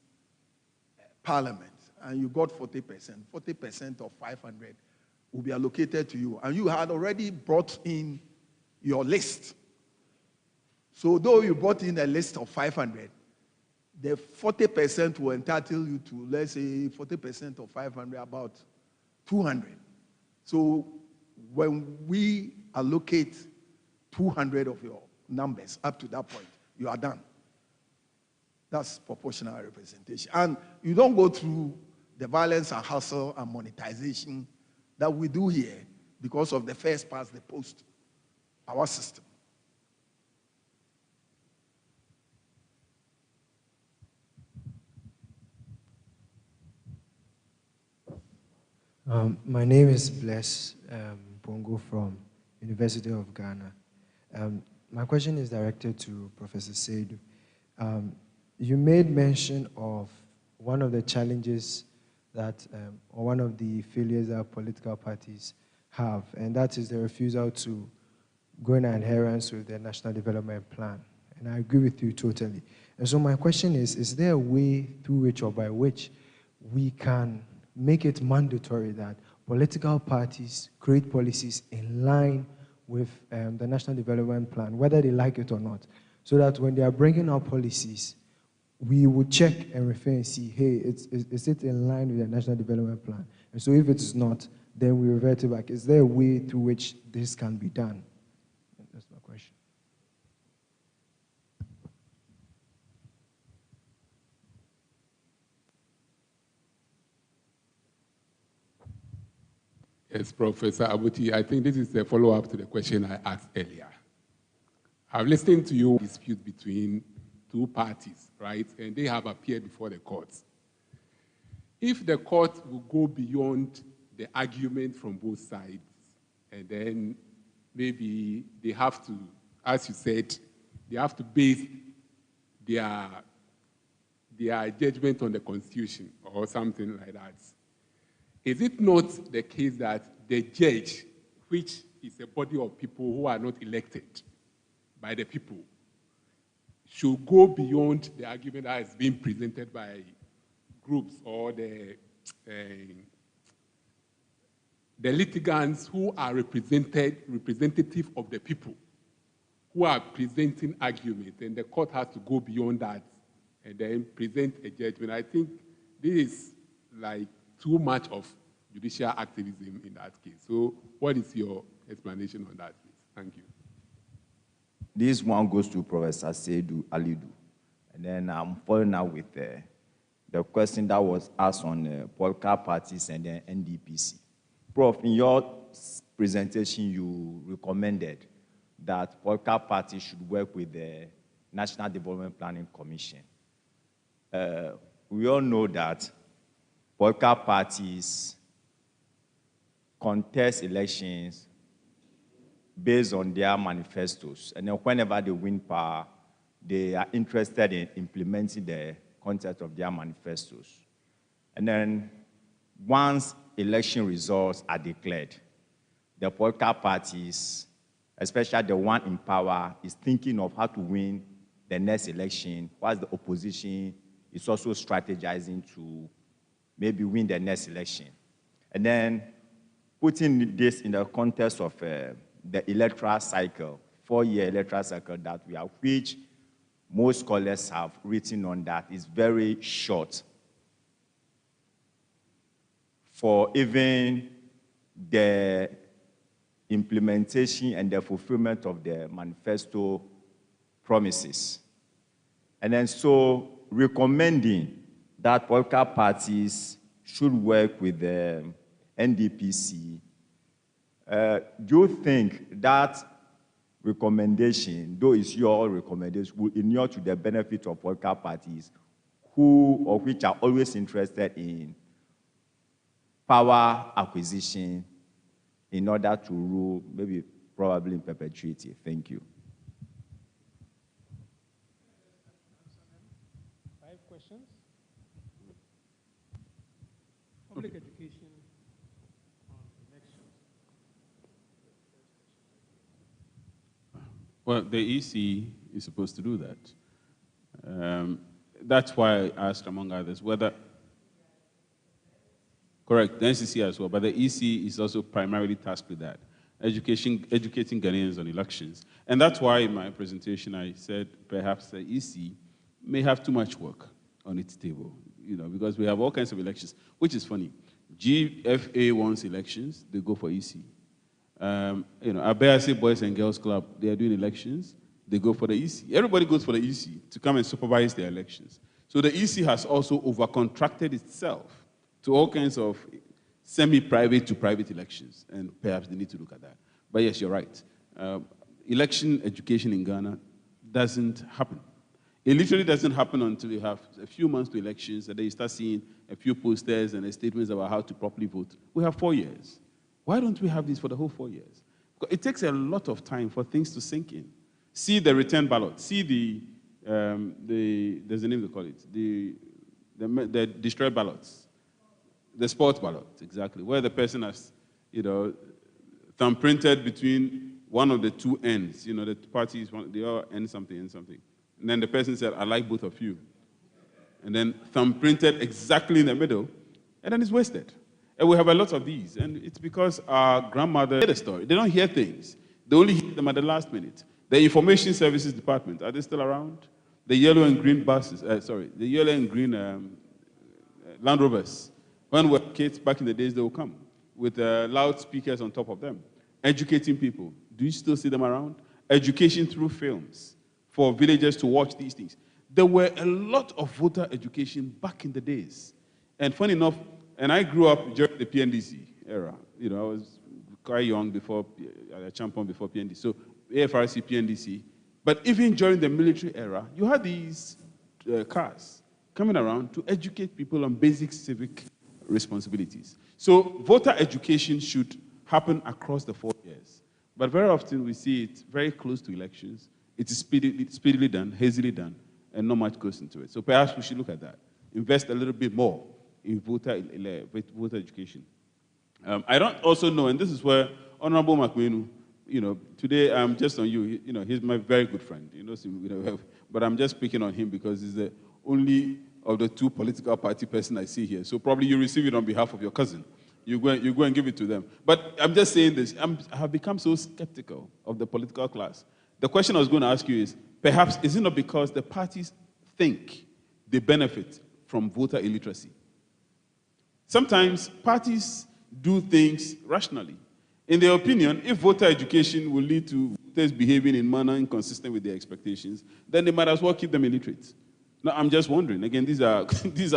parliament and you got 40% of 500 will be allocated to you. And you had already brought in your list. So though you brought in a list of 500, the 40% will entitle you to, let's say, 40% of 500, about 200. So when we allocate 200 of your numbers up to that point, you are done. That's proportional representation. And you don't go through the violence and hustle and monetization that we do here because of the first past the post, our system. My name is Bless Bongo from University of Ghana. My question is directed to Professor Seidu. You made mention of one of the challenges that, or one of the failures that political parties have, and that is the refusal to go in adherence with the National Development Plan. And I agree with you totally. And so my question is there a way through which or by which we can make it mandatory that political parties create policies in line with the National Development Plan, whether they like it or not, so that when they are bringing out policies, we will check and refer and see, hey, is it in line with the National Development Plan? And so if it is not, then we revert it back. Is there a way through which this can be done? That's my question. Yes, Professor Abotsi, I think this is a follow-up to the question I asked earlier. I've listened to you dispute between two parties, right? And they have appeared before the courts. If the court will go beyond the argument from both sides, and then maybe they have to, as you said, they have to base their judgment on the Constitution or something like that. Is it not the case that the judge, which is a body of people who are not elected by the people, should go beyond the argument that is being presented by groups or the litigants who are representative of the people, who are presenting arguments, and the court has to go beyond that and then present a judgment? I think this is like too much of judicial activism in that case. So what is your explanation on that, please? Thank you. This one goes to Professor Seidu, Alidu. And then I'm following up with the question that was asked on political parties and then NDPC. Prof, in your presentation, you recommended that political parties should work with the National Development Planning Commission. We all know that political parties contest elections based on their manifestos. And then whenever they win power, they are interested in implementing the content of their manifestos. And then once election results are declared, the political parties, especially the one in power, is thinking of how to win the next election, whilst the opposition is also strategizing to maybe win the next election. And then putting this in the context of the electoral cycle, 4-year electoral cycle that we have, which most scholars have written on, that is very short for even the implementation and the fulfillment of the manifesto promises. And then so recommending that political parties should work with the NDPC Do you think that recommendation, though it's your recommendation, will inure to the benefit of political parties who or which are always interested in power acquisition in order to rule, maybe probably in perpetuity? Thank you. 5 questions. Public education on elections. Well, the EC is supposed to do that. That's why I asked, among others, whether... Correct, the NCC as well, but the EC is also primarily tasked with that, educating Ghanaians on elections. And that's why in my presentation I said perhaps the EC may have too much work on its table, because we have all kinds of elections, which is funny. GFA wants elections, they go for EC. Abotsi Boys and Girls Club, they are doing elections, they go for the EC. Everybody goes for the EC to come and supervise their elections. So the EC has also overcontracted itself to all kinds of semi-private to private elections, and perhaps they need to look at that. But yes, you're right. Election education in Ghana doesn't happen. It literally doesn't happen until you have a few months to elections, and then you start seeing a few posters and statements about how to properly vote. We have 4 years. Why don't we have this for the whole 4 years? Because it takes a lot of time for things to sink in. See the return ballot. See there's a name they call it, the destroyed ballots. The sports ballot, exactly, where the person has, thumbprinted between one of the two ends. The parties, they all end something, end something. And then the person said, I like both of you. And then thumbprinted exactly in the middle, and then it's wasted. And we have a lot of these, and it's because our grandmother heard a story. They don't hear things. They only hear them at the last minute. The Information Services Department, are they still around? The yellow and green buses, the yellow and green Land Rovers. When we were kids back in the days, they would come with loudspeakers on top of them, educating people. Do you still see them around? Education through films for villagers to watch these things. There were a lot of voter education back in the days. And funny enough, and I grew up during the PNDC era. I was quite young before, a champion before PNDC. So AFRC, PNDC. But even during the military era, you had these cars coming around to educate people on basic civic responsibilities. So voter education should happen across the 4 years. But very often we see it very close to elections. It is speedily done, hazily done, and not much goes into it. So perhaps we should look at that. Invest a little bit more in voter education. I don't also know, and this is where Honorable Makwenu, today I'm just on you. He's my very good friend. But I'm just picking on him because he's the only of the 2 political party person I see here. So probably you receive it on behalf of your cousin. You go and give it to them. But I'm just saying this. I have become so skeptical of the political class. The question I was going to ask you is, perhaps, is it not because the parties think they benefit from voter illiteracy? Sometimes parties do things rationally. In their opinion, if voter education will lead to voters behaving in manner inconsistent with their expectations, then they might as well keep them illiterate. Now, I'm just wondering, again, these are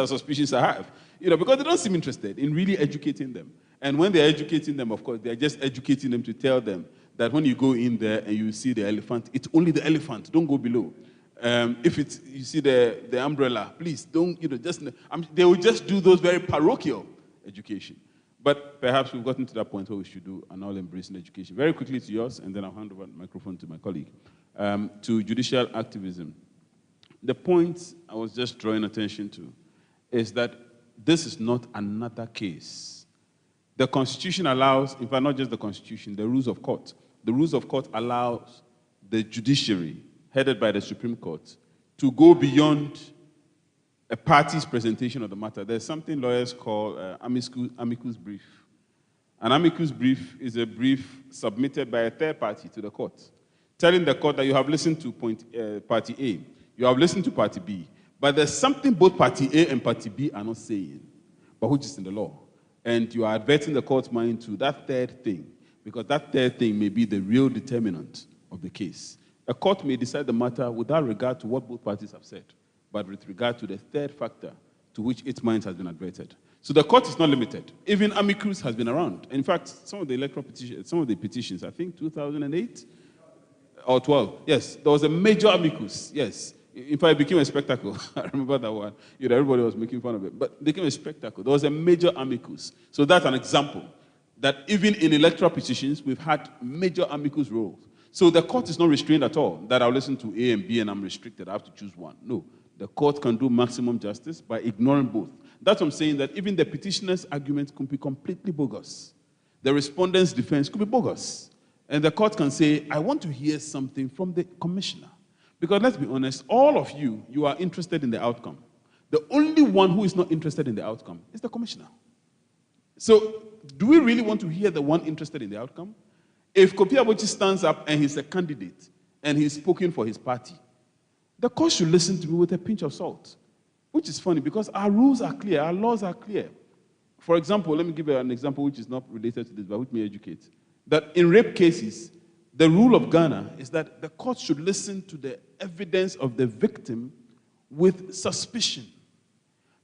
suspicions I have, because they don't seem interested in really educating them. And when they're educating them, of course, they're just educating them to tell them that when you go in there and you see the elephant, it's only the elephant, don't go below. If you see the umbrella, please don't, they will just do those very parochial education. But perhaps we've gotten to that point where we should do an all-embracing education. Very quickly to yours, and then I'll hand over the microphone to my colleague. To judicial activism. The point I was just drawing attention to is that this is not another case. The Constitution allows, in fact, not just the Constitution, the rules of court. The rules of court allows the judiciary, headed by the Supreme Court, to go beyond a party's presentation of the matter. There's something lawyers call amicus brief. An amicus brief is a brief submitted by a third party to the court, telling the court that you have listened to party A, you have listened to party B, but there's something both party A and party B are not saying, but which is in the law. And you are adverting the court's mind to that third thing, because that third thing may be the real determinant of the case. A court may decide the matter without regard to what both parties have said, but with regard to the third factor to which its mind has been adverted. So the court is not limited. Even amicus has been around. In fact, some of the electoral petitions, some of the petitions, I think 2008 or 12, yes, there was a major amicus, yes. In fact, it became a spectacle. I remember that one. Everybody was making fun of it. But it became a spectacle. There was a major amicus. So that's an example that even in electoral petitions, we've had major amicus roles. So the court is not restrained at all, that I'll listen to A and B and I'm restricted. I have to choose one. No. The court can do maximum justice by ignoring both. That's what I'm saying, that even the petitioner's argument could be completely bogus. The respondent's defense could be bogus. And the court can say, I want to hear something from the commissioner. Because let's be honest, all of you, you are interested in the outcome. The only one who is not interested in the outcome is the commissioner. So, do we really want to hear the one interested in the outcome? If Kofi Abotsi stands up and he's a candidate and he's speaking for his party, the court should listen to me with a pinch of salt, which is funny because our rules are clear, our laws are clear. For example, let me give you an example which is not related to this, but which may educate. That in rape cases, the rule of Ghana is that the court should listen to the evidence of the victim with suspicion.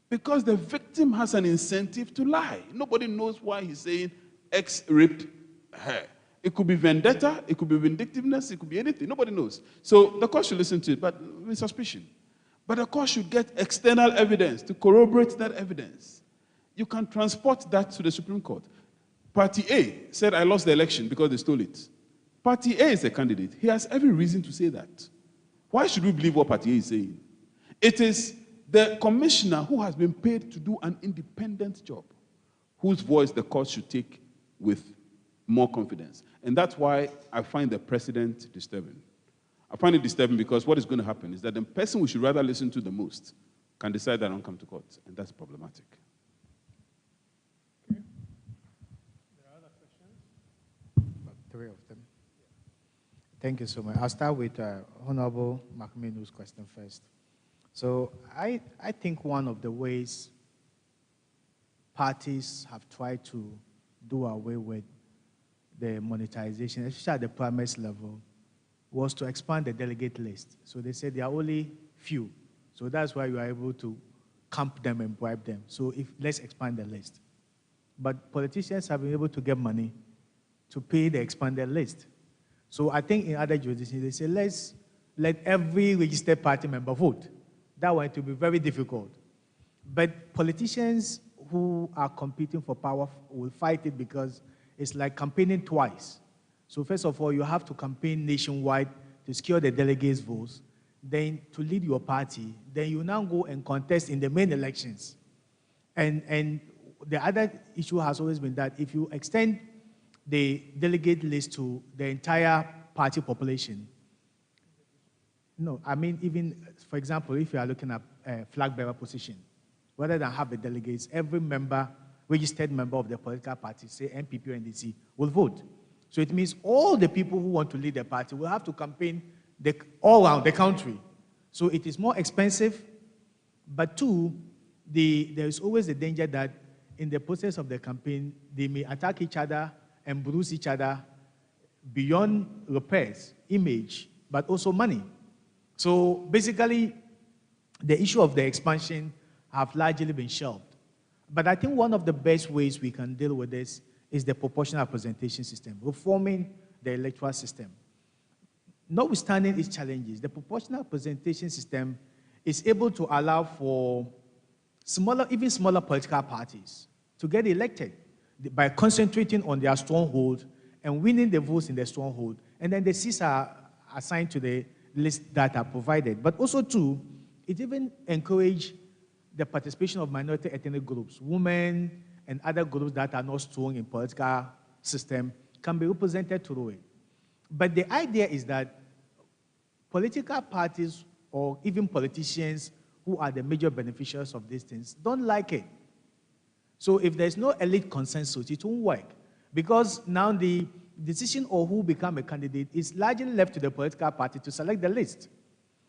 Because the victim has an incentive to lie. Nobody knows why he's saying X raped her. It could be vendetta, it could be vindictiveness, it could be anything. Nobody knows. So the court should listen to it, but with suspicion. But the court should get external evidence to corroborate that evidence. You can transport that to the Supreme Court. Party A said, I lost the election because they stole it. Party A is a candidate. He has every reason to say that. Why should we believe what Party A is saying? It is the commissioner who has been paid to do an independent job, whose voice the court should take with more confidence. And that's why I find the precedent disturbing. I find it disturbing because what is going to happen is that the person we should rather listen to the most can decide that I don't come to court, and that's problematic. Okay. There are other questions? About 3 of them. Thank you so much. I'll start with Honorable Makmenu's question first. So I think one of the ways parties have tried to do away with the monetization, especially at the primaries level, was to expand the delegate list. So they said there are only few. So that's why you are able to camp them and bribe them. So let's expand the list. But politicians have been able to get money to pay the expanded list. So I think in other jurisdictions, they say, let's let every registered party member vote. That one to be very difficult. But politicians who are competing for power will fight it because it's like campaigning twice. So first of all, you have to campaign nationwide to secure the delegates' votes, then to lead your party, then you now go and contest in the main elections. And the other issue has always been that if you extend the delegate list to the entire party population, no, I mean even, for example, if you are looking at a flag bearer position, rather than have the delegates, every member, registered member of the political party, say NPP or NDC, will vote. So it means all the people who want to lead the party will have to campaign all around the country. So it is more expensive, but two, there is always the danger that in the process of the campaign, they may attack each other and bruise each other beyond repairs, image, but also money. So basically, the issue of the expansion have largely been shelved. But I think one of the best ways we can deal with this is the proportional representation system, reforming the electoral system. Notwithstanding its challenges, the proportional representation system is able to allow for even smaller political parties to get elected by concentrating on their stronghold and winning the votes in their stronghold. And then the seats are assigned to the list that are provided. But also, too, it even encourages the participation of minority ethnic groups, women and other groups that are not strong in political system can be represented through it. But the idea is that political parties or even politicians who are the major beneficiaries of these things don't like it. So if there's no elite consensus, it won't work. Because now the decision of who become a candidate is largely left to the political party to select the list.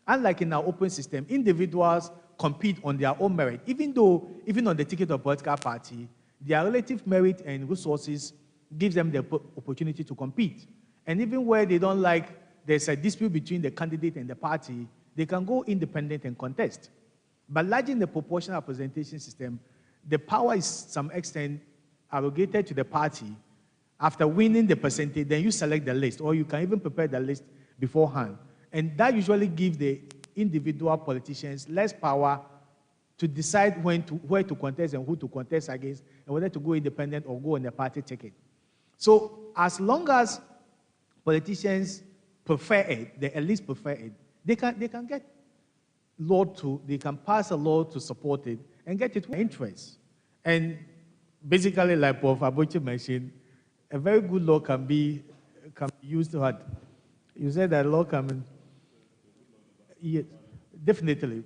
Unlike in our open system, individuals compete on their own merit, even on the ticket of political party, their relative merit and resources gives them the opportunity to compete. And even where they don't like, there's a dispute between the candidate and the party, they can go independent and contest. But largely in the proportional representation system, the power is to some extent allocated to the party. After winning the percentage, then you select the list, or you can even prepare the list beforehand. And that usually gives the individual politicians less power to decide where to contest and who to contest against, and whether to go independent or go on the party ticket. So as long as politicians prefer it, the elites prefer it, they can get they can pass a law to support it and get it with interest. And basically, like Prof. Abotsi mentioned, a very good law can be used to hard. You said that law can, yeah, definitely.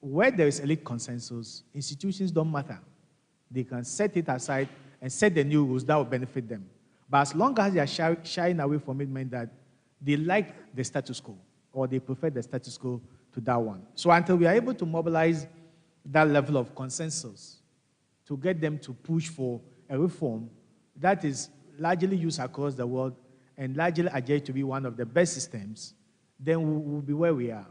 Where there is elite consensus, institutions don't matter. They can set it aside and set the new rules that will benefit them. But as long as they are shying away from it, means that they like the status quo, or they prefer the status quo to that one. So until we are able to mobilize that level of consensus to get them to push for a reform that is largely used across the world and largely adjudged to be one of the best systems, then we'll be where we are.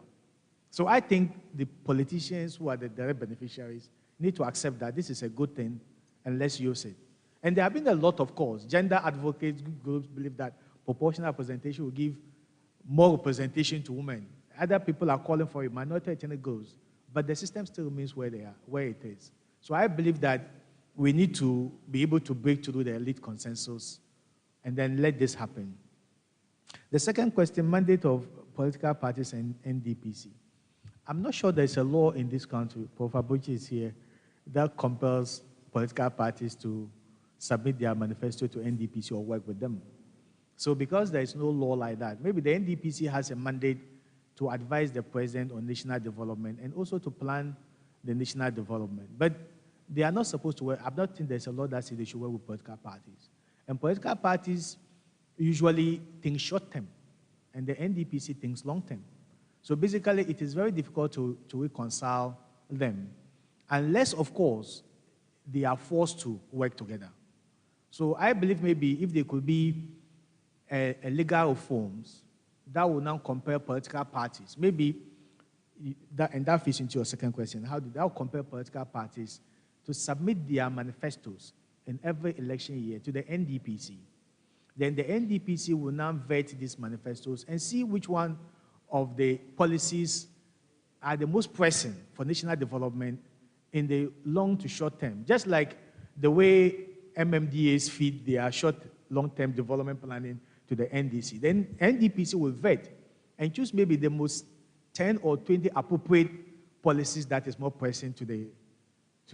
So I think the politicians who are the direct beneficiaries need to accept that this is a good thing and let's use it. And there have been a lot of calls. Gender advocates groups believe that proportional representation will give more representation to women. Other people are calling for it, minority ethnic groups, but the system still remains where it is. So I believe that we need to be able to break through the elite consensus and then let this happen. The second question, mandate of political parties and NDPC. I'm not sure there's a law in this country, Prof. Abotsi is here, that compels political parties to submit their manifesto to NDPC or work with them. So because there is no law like that, maybe the NDPC has a mandate to advise the president on national development and also to plan the national development. But they are not supposed to work. I don't think there's a law that says they should work with political parties. And political parties usually think short-term, and the NDPC thinks long-term. So basically, it is very difficult to reconcile them, unless, of course, they are forced to work together. So I believe maybe if there could be a legal reforms that will now compare political parties, maybe, and that fits into your second question, how do that compare political parties to submit their manifestos in every election year to the NDPC? Then the NDPC will now vet these manifestos and see which one of the policies are the most pressing for national development in the long to short term. Just like the way MMDAs feed their short, long-term development planning to the NDC. Then NDPC will vet and choose maybe the most 10 or 20 appropriate policies that is more pressing to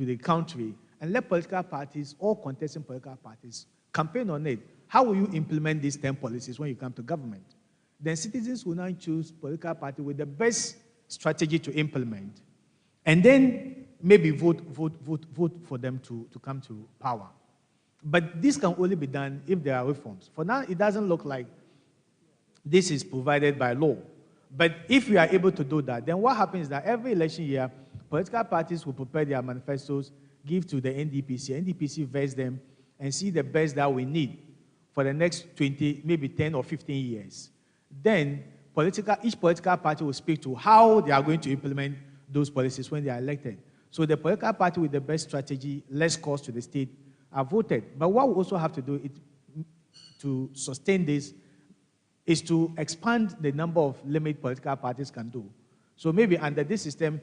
the country, and let political parties, all contesting political parties, campaign on it. How will you implement these 10 policies when you come to government? Then citizens will now choose political party with the best strategy to implement, and then maybe vote for them to come to power. But this can only be done if there are reforms. For now, it doesn't look like this is provided by law. But if we are able to do that, then what happens is that every election year, political parties will prepare their manifestos, give to the NDPC. NDPC vets them and see the best that we need for the next 20, maybe 10 or 15 years. Then each political party will speak to how they are going to implement those policies when they are elected. So the political party with the best strategy, less cost to the state, are voted. But what we also have to do to sustain this is to expand the number of limit political parties can do. So maybe under this system,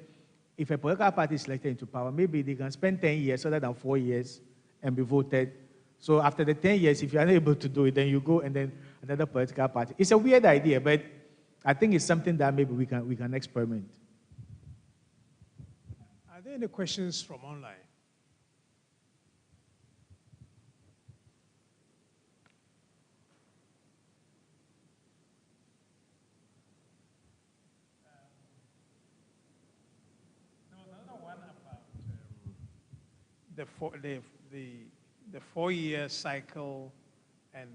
if a political party is elected into power, maybe they can spend 10 years rather than 4 years and be voted. So after the 10 years, if you're unable to do it, then you go and then another political party. It's a weird idea, but I think it's something that maybe we can experiment. Are there any questions from online? The 4-year cycle and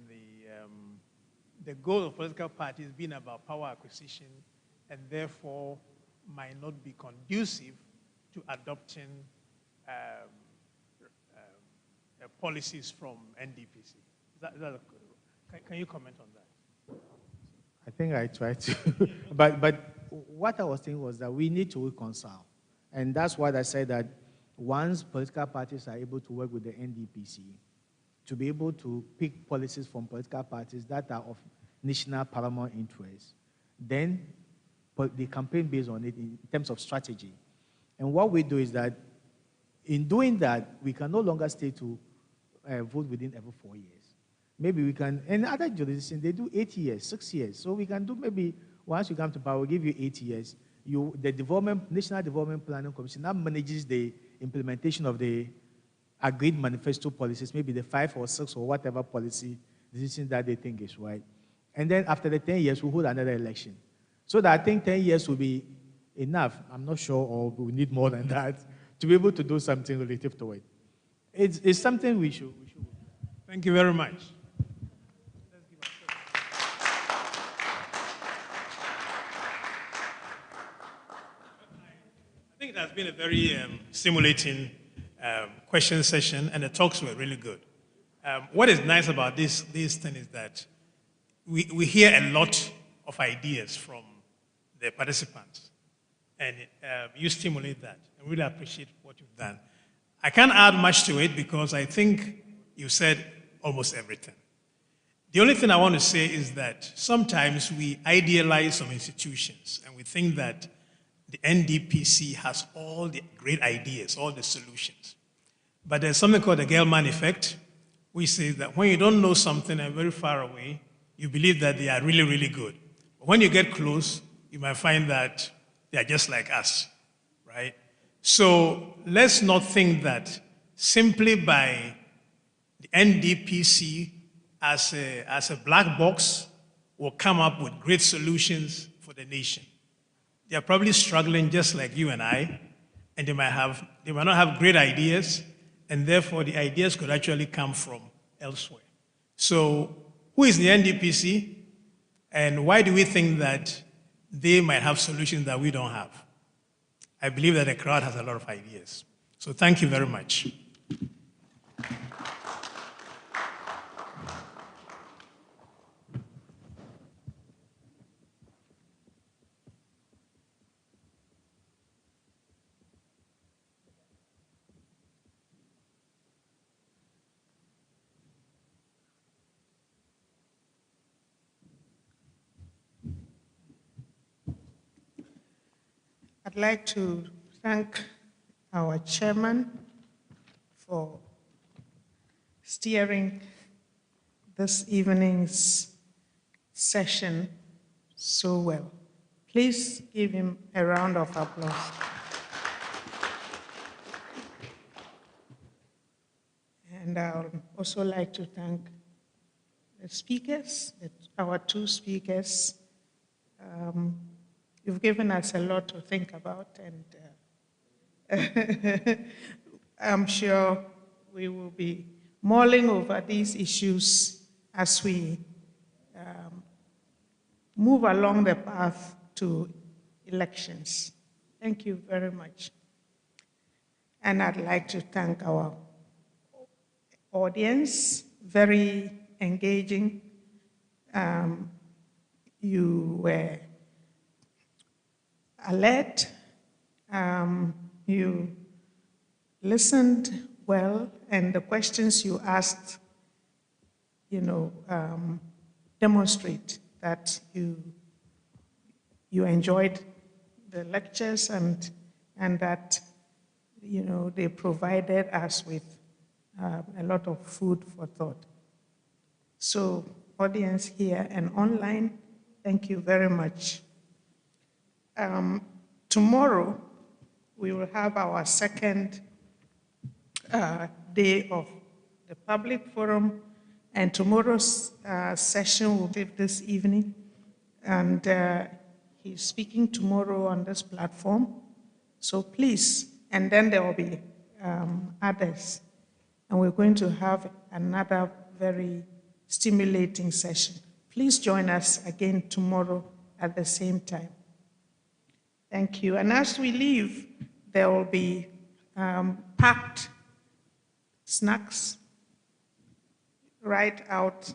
the goal of political parties being about power acquisition and therefore might not be conducive to adopting policies from NDPC. Can you comment on that? I think I tried to. but what I was saying was that we need to reconcile. And that's why I said that once political parties are able to work with the NDPC, to be able to pick policies from political parties that are of national paramount interest, then they campaign based on it in terms of strategy. And what we do is that in doing that, we can no longer stay to vote within every 4 years. Maybe we can, in other jurisdictions, they do 8 years, 6 years. So we can do maybe, once you come to power, we'll give you 8 years. The National Development Planning Commission now manages the implementation of the agreed manifesto policies, maybe the 5 or 6 or whatever policy decision that they think is right. And then after the 10 years, we'll hold another election. So that I think 10 years will be enough. I'm not sure, or we need more than that to be able to do something relative to it. It's something we should. Thank you very much. I think it has been a very stimulating question session, and the talks were really good. What is nice about this thing is that we hear a lot of ideas from the participants, and you stimulate that. I really appreciate what you've done. I can't add much to it because I think you said almost everything. The only thing I want to say is that sometimes we idealize some institutions and we think that the NDPC has all the great ideas, all the solutions. But there's something called the Gelman effect, which says that when you don't know something and very far away, you believe that they are really, really good. But when you get close, you might find that they are just like us, right? So let's not think that simply by the NDPC as a black box will come up with great solutions for the nation. They are probably struggling just like you and I, and they might not have great ideas, and therefore the ideas could actually come from elsewhere. So who is the NDPC, and why do we think that they might have solutions that we don't have? I believe that the crowd has a lot of ideas. So thank you very much. I'd like to thank our chairman for steering this evening's session so well. Please give him a round of applause. And I would also like to thank the speakers, our two speakers. You've given us a lot to think about, and I'm sure we will be mulling over these issues as we move along the path to elections. Thank you very much. And I'd like to thank our audience, very engaging. You were alert, you listened well, and the questions you asked, demonstrate that you enjoyed the lectures and that, they provided us with a lot of food for thought. So, audience here and online, thank you very much. Tomorrow, we will have our second day of the public forum, and tomorrow's session will be this evening, and he's speaking tomorrow on this platform. So please, and then there will be others, and we're going to have another very stimulating session. Please join us again tomorrow at the same time. Thank you. And as we leave, there will be packed snacks right out